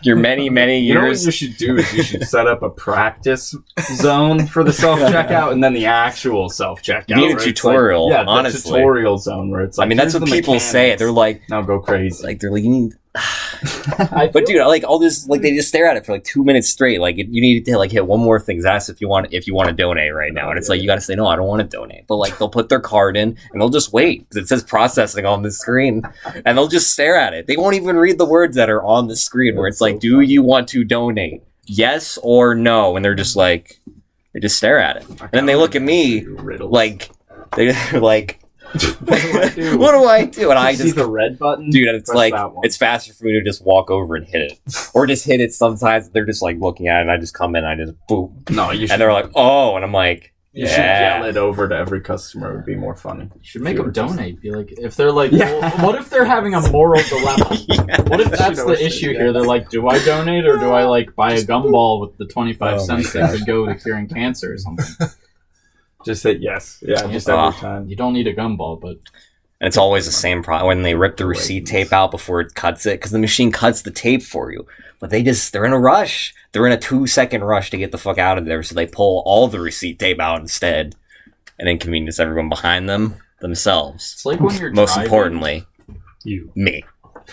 your many years. You know what you should do is you should set up a practice zone for the self checkout, and then the actual self checkout. You need a tutorial, like, honestly. The tutorial zone where it's like, I mean, that's what people say. They're like, now go crazy. Like, they're like, you need. But dude, like all this, like they just stare at it for like 2 minutes straight. Like you need to like hit one more thing. Ask if you want to donate right now, and it's like you got to say no, I don't want to donate. But like they'll put their card in and they'll just wait because it says processing on the screen, and they'll just stare at it. They won't even read the words that are on the screen where it's like, do you want to donate? Yes or no? And they're just like, they just stare at it, and then they look at me like they're like. What do I do? And I just see the red button, dude. And it's like it's faster for me to just walk over and hit it, or just hit it. Sometimes they're just like looking at it, and I just come in, and I just boom. No, you should, and they're like, oh, and I'm like, you should yell it over to every customer. It would be more funny. You should make them donate. Be like, if they're like, well, what if they're having a moral dilemma? What if that's the issue here? They're like, do I donate or do I like buy a gumball with the 25 cents that could go to curing cancer or something? Just hit yes. Yeah, just every time. You don't need a gumball, but... And it's always the same problem when they rip the receipt tape out before it cuts it, because the machine cuts the tape for you. But they're in a rush. They're in a 2-second rush to get the fuck out of there, so they pull all the receipt tape out instead and inconvenience everyone behind themselves. It's like when you're Most driving, importantly, you. Me.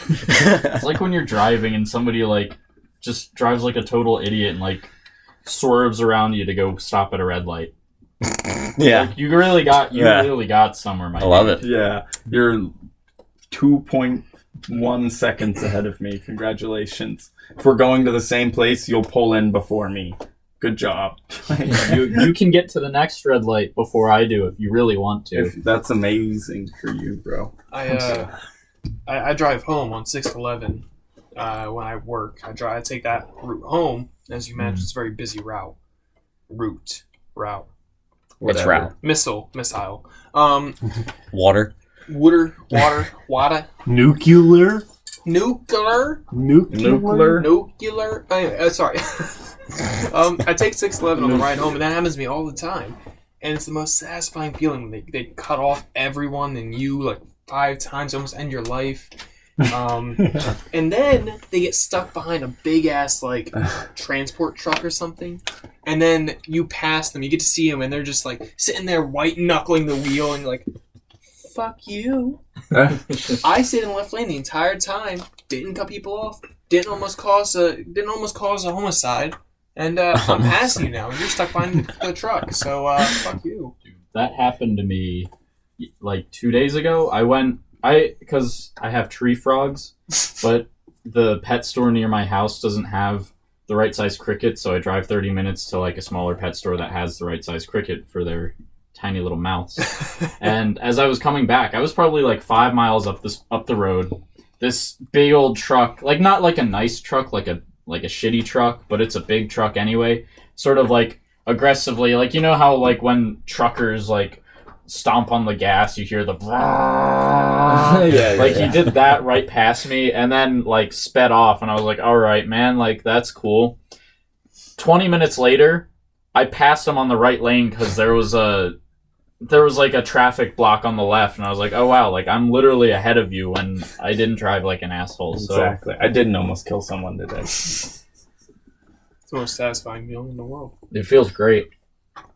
It's like when you're driving and somebody like just drives like a total idiot and like swerves around you to go stop at a red light. Yeah, like, you really got somewhere, my I love it. Yeah, you're 2.1 seconds ahead of me. Congratulations. If we're going to the same place, you'll pull in before me. Good job. you can get to the next red light before I do if you really want to. That's amazing for you, bro. I drive home on 611 when I work. I take that route home. As you mentioned, it's a very busy route. It's route. Missile. Water. Nuclear. Sorry. I take 611 on the ride home, and that happens to me all the time. And it's the most satisfying feeling when they cut off everyone and you like 5 times, almost end your life. And then they get stuck behind a big ass like transport truck or something, and then you pass them, you get to see them, and they're just like sitting there white knuckling the wheel and like, fuck you. I stayed in the left lane the entire time, didn't cut people off, didn't almost cause a homicide, and I'm asking you now, you're stuck behind the truck, so fuck you. Dude, that happened to me like 2 days ago. Because I have tree frogs, but the pet store near my house doesn't have the right size cricket, so I drive 30 minutes to like a smaller pet store that has the right size cricket for their tiny little mouths. And as I was coming back, I was probably like 5 miles up the road. This big old truck, like not like a nice truck, like a shitty truck, but it's a big truck anyway. Sort of like aggressively, like you know how like when truckers like stomp on the gas, you hear the he did that right past me and then like sped off, and I was like, all right, man, like that's cool. 20 minutes later, I passed him on the right lane because there was a there was like a traffic block on the left, and I was like, oh wow, like I'm literally ahead of you, and I didn't drive like an asshole. So Exactly. I didn't almost kill someone today. It's the most satisfying feeling in the world. it feels great.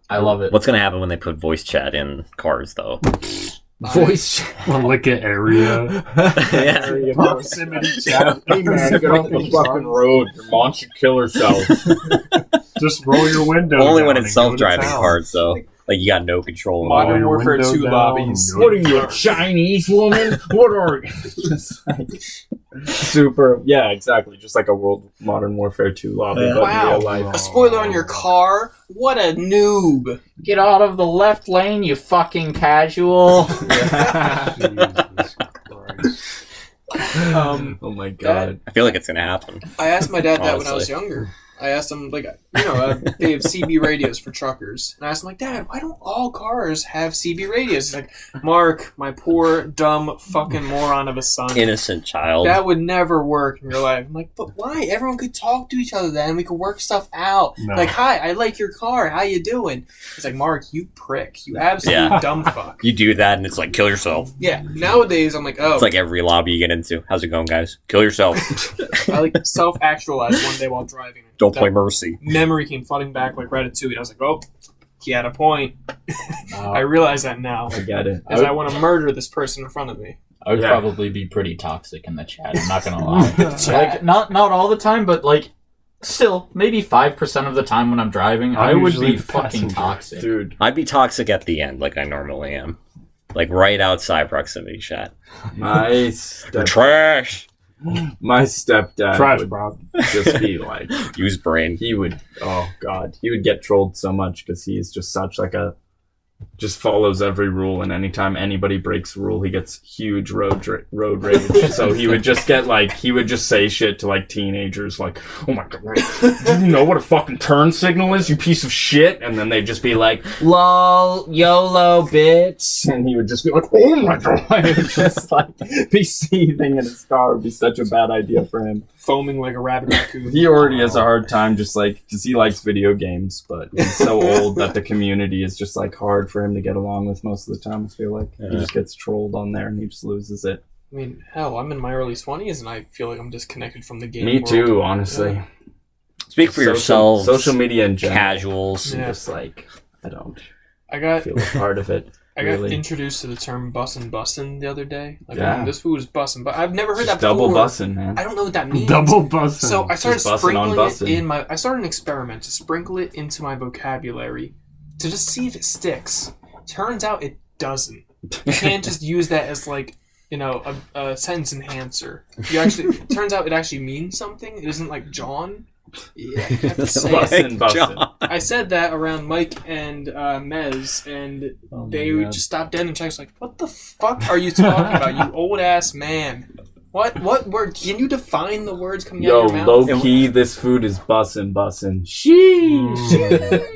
I love it. What's gonna happen when they put voice chat in cars, though? Voice? Like an area. Yeah. Proximity chat. Hey man, get off the fucking road. Your mom should kill herself. Just roll your window. Only down when and it's go to self-driving town. cars, though. Like you got no control. Roll Modern your Warfare window 2 down lobbies. and go What to are you, a town. Chinese woman? What are you? Just like super. Yeah, exactly. Just like a Modern Warfare 2 lobby, but in Wow. real life. A spoiler on your car? What a noob. Get out of the left lane, you fucking casual. Jesus Christ. Oh my god. I feel like it's gonna happen. I asked my dad that when I was Honestly. younger. I asked him, like, they have CB radios for truckers. And I asked him, like, Dad, why don't all cars have CB radios? He's like, Mark, my poor, dumb, fucking moron of a son. Innocent child. That would never work in real life. I'm like, but why? Everyone could talk to each other then, and we could work stuff out. No. Like, hi, I like your car. How you doing? He's like, Mark, you prick. You absolute Yeah. dumb fuck. You do that and it's like kill yourself. Yeah, nowadays I'm like, oh, It's like every lobby you get into. How's it going, guys? Kill yourself. I like self-actualized one day while driving. Don't That play mercy. memory came flooding back like Ratatouille. I was like, oh, he had a point. I realize that now. I get it. As I want to murder this person in front of me. I would Yeah. probably be pretty toxic in the chat. I'm not gonna lie. Chat. Like not all the time, but like still maybe 5% of the time when I'm driving, I I'm would usually be the fucking passenger. toxic. Dude, I'd be toxic at the end, like I normally am. Like right outside proximity chat. my You're step, trash. my stepdad Trash, would Bob. just be like, Use brain. he would, oh god, he would get trolled so much because he is just such like a, just follows every rule, and anytime anybody breaks a rule, he gets huge road rage. So he would just get like, he would just say shit to like teenagers like, oh my god, do you know what a fucking turn signal is, you piece of shit? And then they'd just be like, lol, YOLO, bitch. And he would just be like, oh my god. It would just like be seething in his car. It would be such a bad idea for him. Foaming like a rabid raccoon. He already has a hard time just like, because he likes video games, but he's so old that the community is just like hard for him to get along with most of the time. I feel like he Yeah. just gets trolled on there and he just loses it. I mean, hell, I'm in my early 20s and I feel like I'm disconnected from the game Me world. too, honestly. Yeah. Speak for yourselves. Social media in general. Casuals. I'm Yeah. just like, I don't I got feel a part of it. I got really. introduced to the term bussin' the other day. Like, Yeah. this food is bussin', but I've never heard Just that double before. bussing, man. I don't know what that means. Double busting. So I started Just bussin' on sprinkling bussin'. it in my. I started an experiment to sprinkle it into my vocabulary to just see if it sticks. Turns out it doesn't. You can't just use that as like a sentence enhancer. You actually. It turns out it actually means something. It isn't like John. Yeah, you have to say it. Bussin', bussin'. John. I said that around Mike and Mez, and Oh my they God. just stopped dead and checked. Like, what the fuck are you talking about, you old ass man? What word? Can you define the words coming Yo, out of your mouth? low key, this food is bussin'.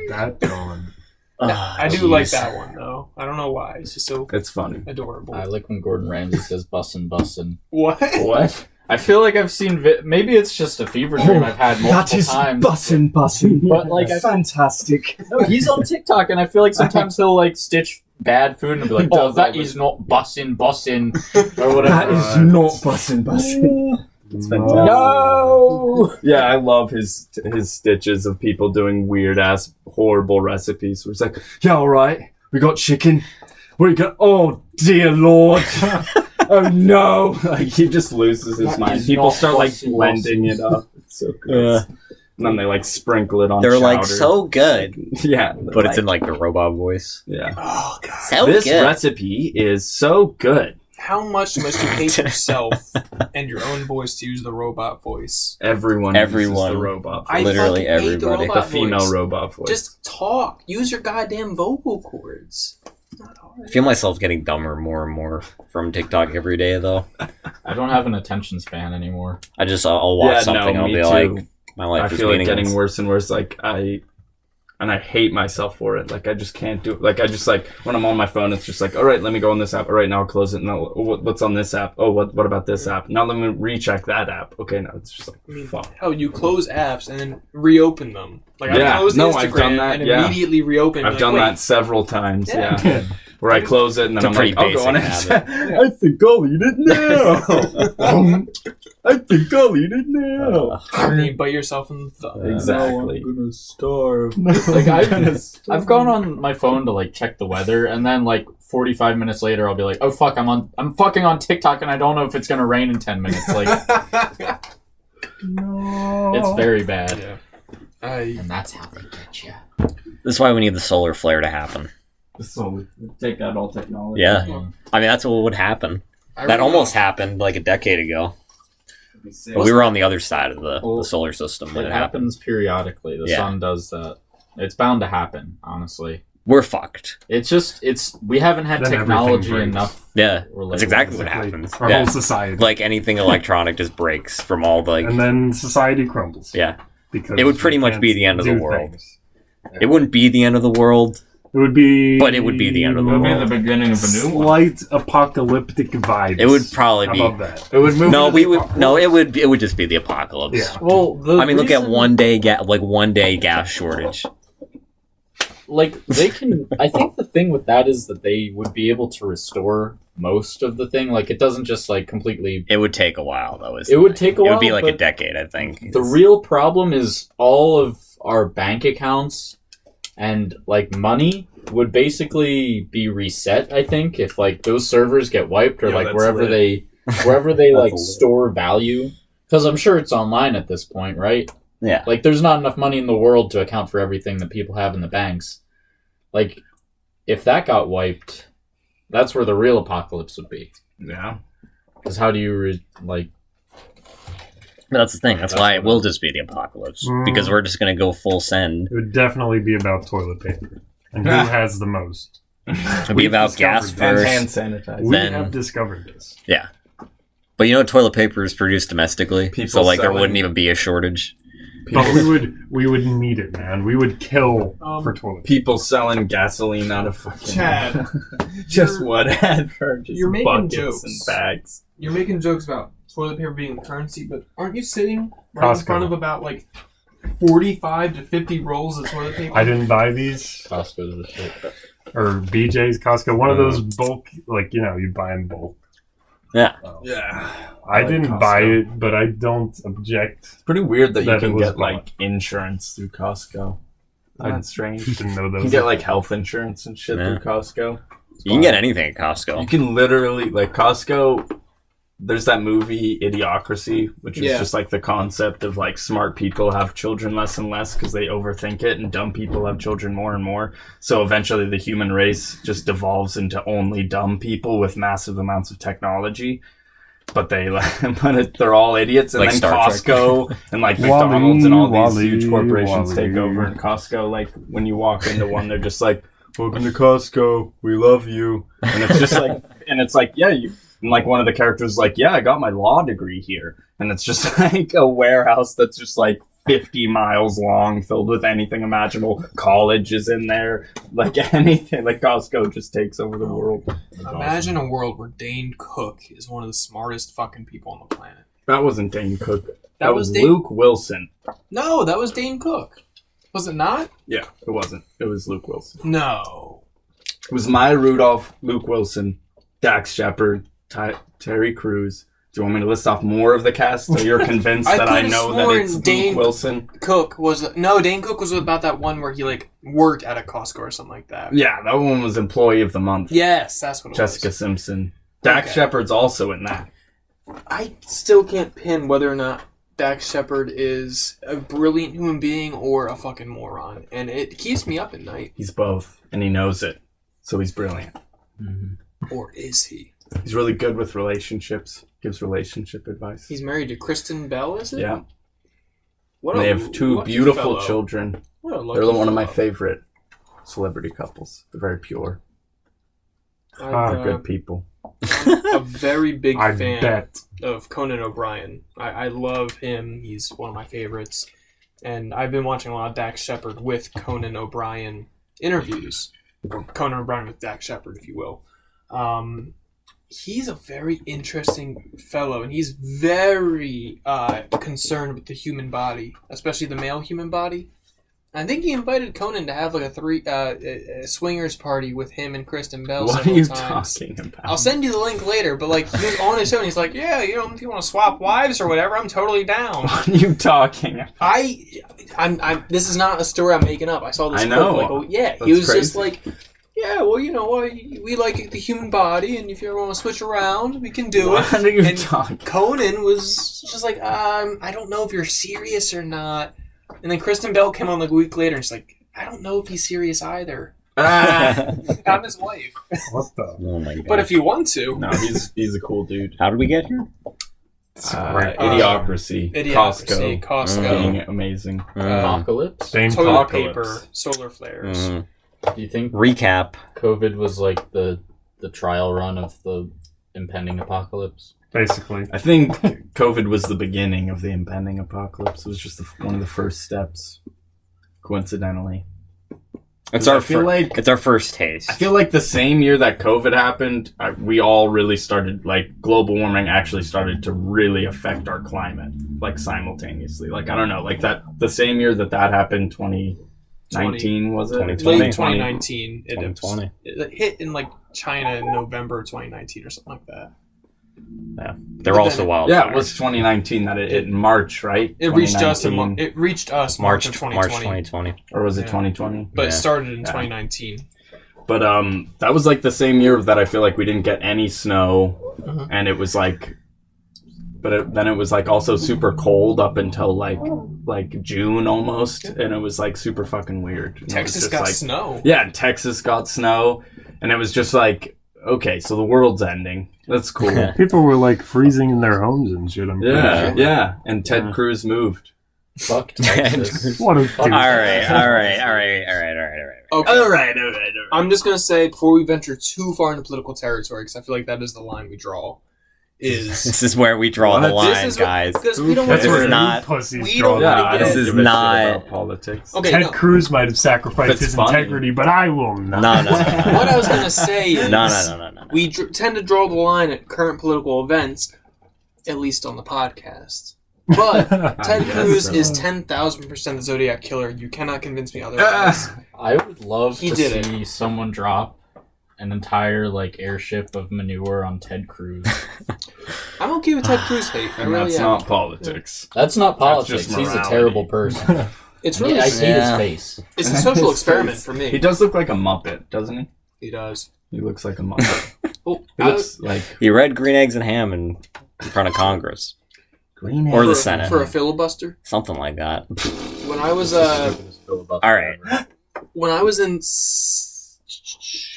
That John. I do like that one though. I don't know why. It's just so It's funny. adorable. I like when Gordon Ramsay says bussin', bussin'. What? What? I feel like I've seen maybe it's just a fever dream I've had multiple times. bussin'. But like fantastic. No, he's on TikTok, and I feel like sometimes he'll like stitch bad food and be like, He "Oh, does that that is not bussin', or whatever." That is not bussin'. It's fantastic. No. Yeah, I love his stitches of people doing weird ass horrible recipes. Where it's like, yeah, all right, we got chicken. We got, oh dear lord, oh no! Like he just loses his That mind. is People not start like bussin', blending it up. It's so gross. And then they like sprinkle it on. They're chowder. like so good, yeah, but it's in like the robot voice. yeah. Oh god. So This good. recipe is so good. How much must you hate yourself and your own voice to use the robot voice? Everyone uses the robot voice. I Literally fucking hate the everybody. robot The female voice. robot voice. Just talk. Use your goddamn vocal cords. It's not hard. I feel myself getting dumber more and more from TikTok every day, though. I don't have an attention span anymore. I'll watch something. I'll me be too. like, my life I is feel like meaningless. getting worse and worse. Like I and I hate myself for it. Like, I just can't do it. Like, I just, like, when I'm on my phone, it's just like, all right, let me go on this app. All right, now I'll close it. Now, what's on this app? Oh, what about this app? Now let me recheck that app. Okay, now it's just like, fuck. Hell, you close apps and then reopen them. Like, Yeah, I closed no, Instagram I've done that, and yeah. immediately reopened. I've done that several times, yeah. Where I close it and then I'm pretty like, I'll go on it. basic habit. I think I'll eat it now. I think I'll eat it now. And you bite yourself in the thumb. Exactly. I'm gonna starve. Like I've gone on my phone to like check the weather, and then like 45 minutes later, I'll be like, oh fuck, I'm fucking on TikTok, and I don't know if it's gonna rain in 10 minutes. Like, No. it's very bad, Yeah. and that's how they get you. This is why we need the solar flare to happen. So take that all technology. Yeah. I mean, that's what would happen. That almost happened like a decade ago. But we were on the other side of the solar system when It it happened. happens periodically. The sun does that. It's bound to happen. Honestly, We're fucked. it's we haven't had Then technology everything breaks. enough. Yeah. Or, like, That's exactly what Basically, happens. Our Yeah. whole society. Like anything electronic just breaks from all the, like, and then society crumbles. yeah. Because It would pretty we much can't be the end of the do world. things. It wouldn't be the end of the world. It would be. But it would be the end of the It would be world. the beginning of a new one. Slight apocalyptic vibes. It would probably How be. about that? It would move. No, into we the- would. No, it would just be the apocalypse. Yeah. Well, the I mean, look at reason- one day gas shortage. Like they can. I think the thing with that is that they would be able to restore most of the thing. Like it doesn't just like completely. It would take a while, though. It would take a It would be while, like a but decade, I think. The real problem is all of our bank accounts and like money would basically be reset. I think if like those servers get wiped or Yeah, like that's wherever lit. they like lit. store value, because I'm sure it's online at this point, right? Yeah. Like there's not enough money in the world to account for everything that people have in the banks. Like if that got wiped, that's where the real apocalypse would be. Yeah. Because how do you like? But that's the thing. That's why it will just be the apocalypse. Mm. Because we're just going to go full send. It would definitely be about toilet paper. And who has the most? It'll be about gas discovered And hand first. sanitizer. We Then- have discovered this. But you know, toilet paper is produced domestically. People So, like, there selling- wouldn't even be a shortage. But we would need it, man. We would kill for toilet paper. People selling gasoline out of fucking. Chad, just you're- what advert? Just you're making buckets jokes. and bags. you're making jokes about toilet paper being the currency, but aren't you sitting right in Costco. front of about like 45 to 50 rolls of toilet paper? I didn't buy these, Costco's the shit. or BJ's, Costco. One of those bulk, like, you know, you buy in bulk. Yeah. Yeah. I like didn't Costco. buy it, but I don't object. It's pretty weird that you That can it was get bought. like insurance through Costco. I That's strange. didn't know You those. can get like health insurance and shit Yeah. through Costco. You can get anything at Costco. You can literally like Costco. There's that movie Idiocracy, which is Yeah. just like the concept of like smart people have children less and less because they overthink it, and dumb people have children more and more. So eventually, the human race just devolves into only dumb people with massive amounts of technology. But they're all idiots, and Like then Star Trek. Costco and like Wall-E, McDonald's and all these Wall-E, huge corporations take Wall-E. over. And Costco, like when you walk into one, they're just like, "Welcome to Costco, we love you," and it's just like, and it's like, yeah, you. And like one of the characters is like, yeah, I got my law degree here, and it's just like a warehouse that's just like 50 miles long, filled with anything imaginable. College is in there, like anything. Like Costco just takes over the world. Imagine a world where Dane Cook is one of the smartest fucking people on the planet. That wasn't Dane Cook. That was Dane- Luke Wilson. No, that was Dane Cook. Was it not? Yeah, it wasn't. It was Luke Wilson. No. It was Maya Rudolph, Luke Wilson, Dax Shepard, Terry Crews. Do you want me to list off more of the cast so you're convinced I that I could've know that sworn it's Dane- Luke Wilson? Cook was... No, Dane Cook was about that one where he, like, worked at a Costco or something like that. Yeah, that one was Employee of the Month. Yes, that's what it Jessica was. Simpson. Dax Okay. Shepard's also in that. I still can't pin whether or not Dax Shepard is a brilliant human being or a fucking moron. And it keeps me up at night. He's both, and he knows it. So he's brilliant. Or is he? He's really good with relationships. Gives relationship advice. He's married to Kristen Bell, is it? Yeah. What And a they have two lucky beautiful fellow. children. What a lucky They're one of my fellow. favorite celebrity couples. They're very pure. I'm, They're good people. I'm a very big I fan bet. of Conan O'Brien. I love him. He's one of my favorites. and I've been watching a lot of Dax Shepard with Conan O'Brien interviews. Or Conan O'Brien with Dax Shepard, if you will. He's a very interesting fellow, and he's very concerned with the human body, especially the male human body. I think he invited Conan to have like a swingers party with him and Kristen Bell. What are several you times. talking about? I'll send you the link later, but like he was on his show and he's like, yeah, if you want to swap wives or whatever, I'm totally down. What are you talking about? I'm this is not a story I'm making up. I saw this I clip know. like, oh yeah, he That's was crazy. just like, yeah, well, we like the human body, and if you ever want to switch around, we can do What it. are you And talking? Conan was just like, I don't know if you're serious or not. And then Kristen Bell came on like a week later, and she's like, I don't know if he's serious either. I'm his wife. What the? Oh my god. But if you want to, No, he's a cool dude. How did we get here? Idiocracy. Idiocracy, Costco, Being amazing. Apocalypse? Same toilet Apocalypse. paper, solar flares. Mhm. Do you think Recap. COVID was like the trial run of the impending apocalypse? Basically. I think COVID was the beginning of the impending apocalypse. It was just one of the first steps, coincidentally. It's I our feel like- it's our first taste. I feel like the same year that COVID happened, we all really started, like, global warming actually started to really affect our climate, like, simultaneously. Like, I don't know, like, the same year that happened, 2019, was it? 2020. Late 2019. 2020. It hit in like China in November 2019 or something like that. Yeah, they're But also then- wild. Yeah, it was 2019 that it hit in March, right? It reached us in 2019. It reached us March of 2020. Or was it Yeah. 2020? but Yeah. it started in Yeah. 2019. But that was like the same year that I feel like we didn't get any snow, Mhm. and it was like, then it was like also super cold up until like June almost, and it was like super fucking weird. And it was Texas just got like, snow. yeah, and Texas got snow, and it was just like, okay, so the world's ending. That's cool. People were like freezing in their homes and shit. I'm pretty Yeah, sure. yeah, and Ted Yeah. Cruz moved. Fuck Texas. What a All dude. right. Okay. All right. I'm just gonna say before we venture too far into political territory, because I feel like that is the line we draw. Is This is where we draw the What? This line, is what- guys. because we don't That's This want is where to. not- pussies we draw don't the wanna line. get This into is give a shit not- about politics. Okay, Ted no. Cruz might have sacrificed It's his funny. integrity, but I will not. No. What I was gonna say is No. we tend to draw the line at current political events, at least on the podcast. But Ted guess Cruz so. is 10,000% the Zodiac Killer. You cannot convince me otherwise. I would love He to did it. see someone drop an entire like airship of manure on Ted Cruz. I'm okay with Ted Cruz hate. I And really that's am. not politics. That's not That's politics. just He's a morality. terrible person. It's I really hate his Yeah. face. it's a social His experiment face. for me. He does look like a Muppet, doesn't he? He does. He looks like a Muppet. Oh, He looks like You read Green Eggs and Ham in front of Congress. green Or the for, Senate. for a filibuster. Something like that. When I was All right. when I was in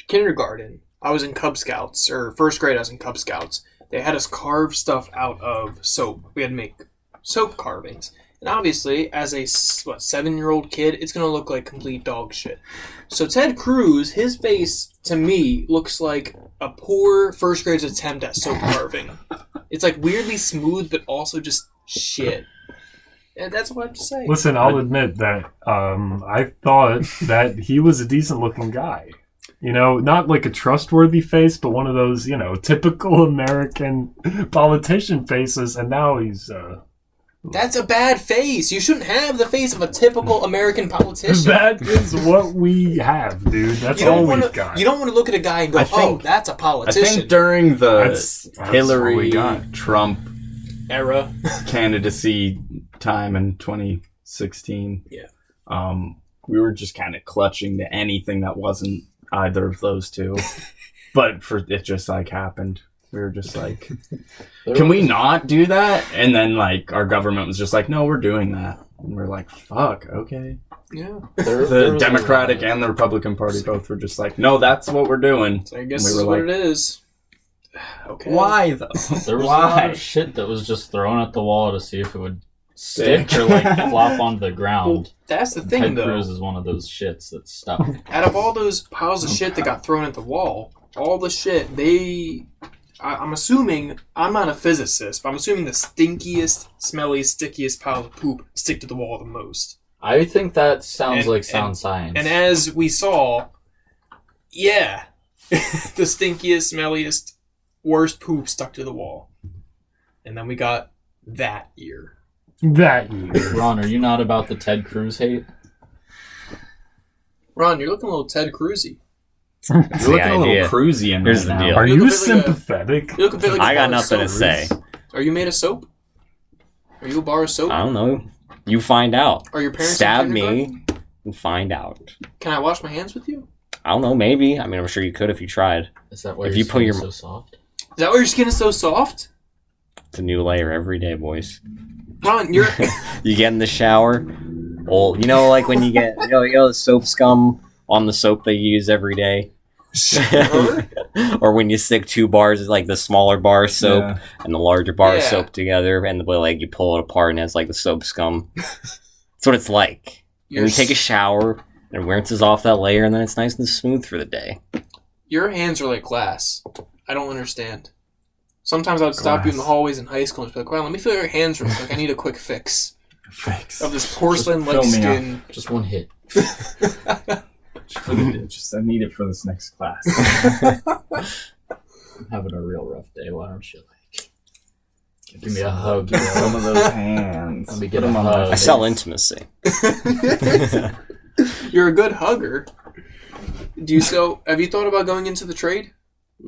kindergarten, I was in Cub Scouts, or first grade. I was in Cub Scouts. They had us carve stuff out of soap. We had to make soap carvings, and obviously, as a 7-year-old kid, it's gonna look like complete dog shit. So Ted Cruz, his face to me looks like a poor first grade's attempt at soap carving. It's like weirdly smooth, but also just shit. And that's what I have to say. Listen, I'll admit that I thought that he was a decent looking guy. You know, not like a trustworthy face, but one of those, you know, typical American politician faces. And now he's That's a bad face. You shouldn't have the face of a typical American politician. that is what we have, dude. That's You don't all wanna- we've got. You don't want to look at a guy and go, I think- "Oh, that's a I politician." think during the That's what we Hillary got. Trump Era. candidacy time in 2016, Yeah. we were just kind of clutching to anything that wasn't either of those two. But it just like happened. We were just like, can we not do that? And then like our government was just like, no, we're doing that. And we're like, fuck, okay. Yeah. The Democratic and the Republican Party both were just like, no, that's what we're doing. So I guess We this were is what like- it is. Okay. Why though? There was a lot Why? of shit that was just thrown at the wall to see if it would stick or like flop onto the Well, ground. that's the thing, Ted though. Cruz is one of those shits that stuck. Out of all those piles of shit that got thrown at the wall, all the shit I'm assuming, I'm not a physicist, but I'm assuming the stinkiest, smelliest, stickiest piles of poop stick to the wall the most. I think that sounds like sound science. And as we saw, yeah, the stinkiest, smelliest, worst poop stuck to the wall. And then we got that year. That year. Ron, are you not about the Ted Cruz hate? Ron, you're looking a little Ted Cruz-y. You're looking a little cruisy in Here's right the now. deal. Are You you look a bit like sympathetic? You look a bit like I a got bar of nothing to soap. say. Are you made of soap? Are you a bar of soap? I don't know. You find out. Are your parents in Stab kindergarten? me and find out. Can I wash my hands with you? I don't know. Maybe. I mean, I'm sure you could if you tried. Is that why If your you put skin your- is so soft? Is that why your skin is so soft? It's a new layer every day, boys. Ron, you're... You get in the shower. Well, you know, like when you get you know the soap scum on the soap that you use every day. Sure. Or when you stick 2 bars, like the smaller bar of soap Yeah. and the larger bar of Yeah. soap together, and the way like you pull it apart and it has like the soap scum. That's what it's like. Your And you take a shower and it rinses off that layer, and then it's nice and smooth for the day. Your hands are like glass. I don't understand. Sometimes I would stop you in the Glass. hallways in high school and just be like, "Wow, let me feel your hands real quick. I need a quick fix Fix. of this porcelain-like Just fill me skin." Just one hit. Just I need it for this next class. I'm having a real rough day. Why don't you give me a hug? Give me some of those hands. Let me get Put a 'em on hug. my I face. sell intimacy. You're a good hugger. Have you thought about going into the trade?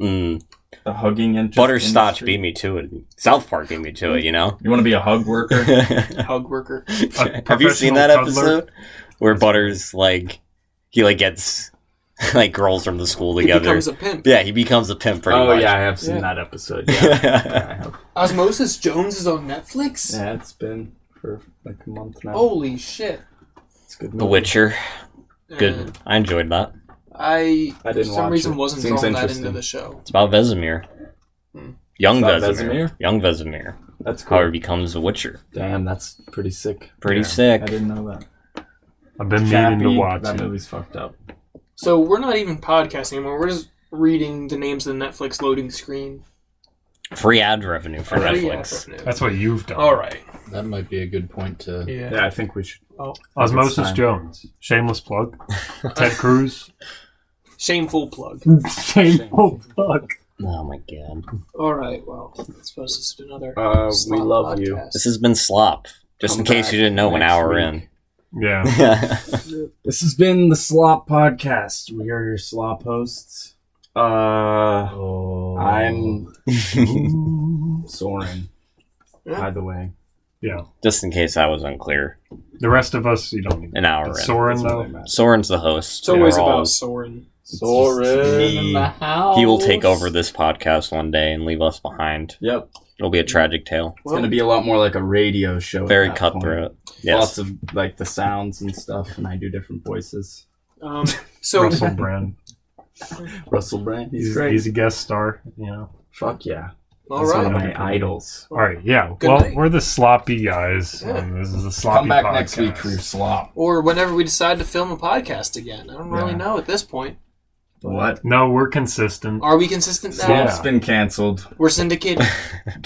Mm. The hugging and Butterscotch beat me to it. South Park beat me to it, you know? You want to be a hug worker? Hug worker. Have you seen that professional cuddler? episode? Where Butters, like, he, like, gets, like, girls from the school He together. becomes a pimp. Yeah, he becomes a pimp pretty Oh much. yeah, I have seen Yeah. that episode. Yeah, I have. Osmosis Jones is on Netflix? Yeah, it's been for like a month now. Holy shit. It's a good. The movie. Witcher. Uh, Good. I enjoyed that. I I for didn't some watch reason it. wasn't Seems drawn that interesting. into the show. It's about Vesemir. Hmm. Young It's about Vesemir. Vesemir? Young Vesemir. That's cool. How he becomes a Witcher. Damn, that's pretty sick. Pretty Yeah. sick. I didn't know that. I've been meaning to Chappie, watch that it. movie's fucked up. So we're not even podcasting anymore. We're just reading the names of the Netflix loading screen. Free ad revenue for Free ad Netflix. revenue. That's what you've done. All right. That might be a good point to. Yeah. Yeah, I think we should. Osmosis It's time. Jones. Shameless plug. Ted Cruz. Shameful plug. Shameful plug. Oh my god. All right. Well, I suppose this has been another. We slop love you. podcast. This has been Slop. Just Come in case back you didn't know, an next hour week. Yeah. in. This has been the Slop Podcast. We are your Slop hosts. Oh. I'm Soren. Yeah. By the way, Yeah. Just in case I was unclear. The rest of us, you don't need. An hour But in. Soren, doesn't though. really matter. Soren's the host. It's always We're all- about Soren. Soren in the house. He will take over this podcast one day and leave us behind. Yep. It'll be a tragic tale. It's gonna be a lot more like a radio show. at Very that cutthroat. point. Yes. Lots of like the sounds and stuff, and I do different voices. So Russell Brand. Russell Brand, he's He's, great. he's a guest star. You know. Fuck yeah. all That's one of right. my idols. All right. Yeah. Good well, night. we're the sloppy guys, Yeah. and this is a sloppy Come back podcast. next week for your slop. Or whenever we decide to film a podcast again. I don't really Yeah. know at this point. What? No, we're consistent. Are we consistent now? Yeah. Slop's been canceled. We're syndicated.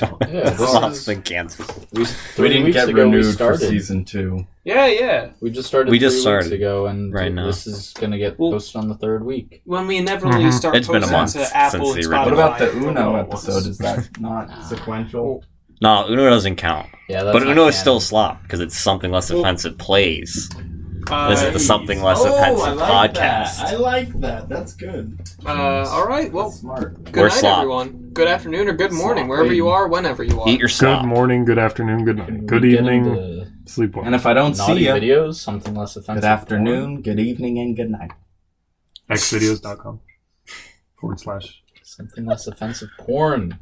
Yeah, this Slop's is- been canceled. We 3 didn't weeks get ago we renewed for started. season 2. Yeah. We just started. We just 3 started weeks ago, and right now. this is gonna get Well- posted on the 3rd week. When we inevitably Mhm. start It's been a posting month to Apple since and the Spotify. original. What about the all Uno at once. episode? Is that not Nah. sequential? No, Uno doesn't count. Yeah, that's But not Uno is canon. still Slop because it's something less Well- offensive plays. This is the something less Oh, offensive podcast. I like that. That's good. All right. Well, That's smart. good We're night, slop. everyone. Good afternoon or good morning, Slop, wherever you baby. are, whenever you are. Eat your Good slop. morning, good afternoon, good night, good We get evening, into sleep well. And if I don't see naughty you, videos, something less offensive. good afternoon, good evening, and good night. xvideos.com / Something less offensive porn.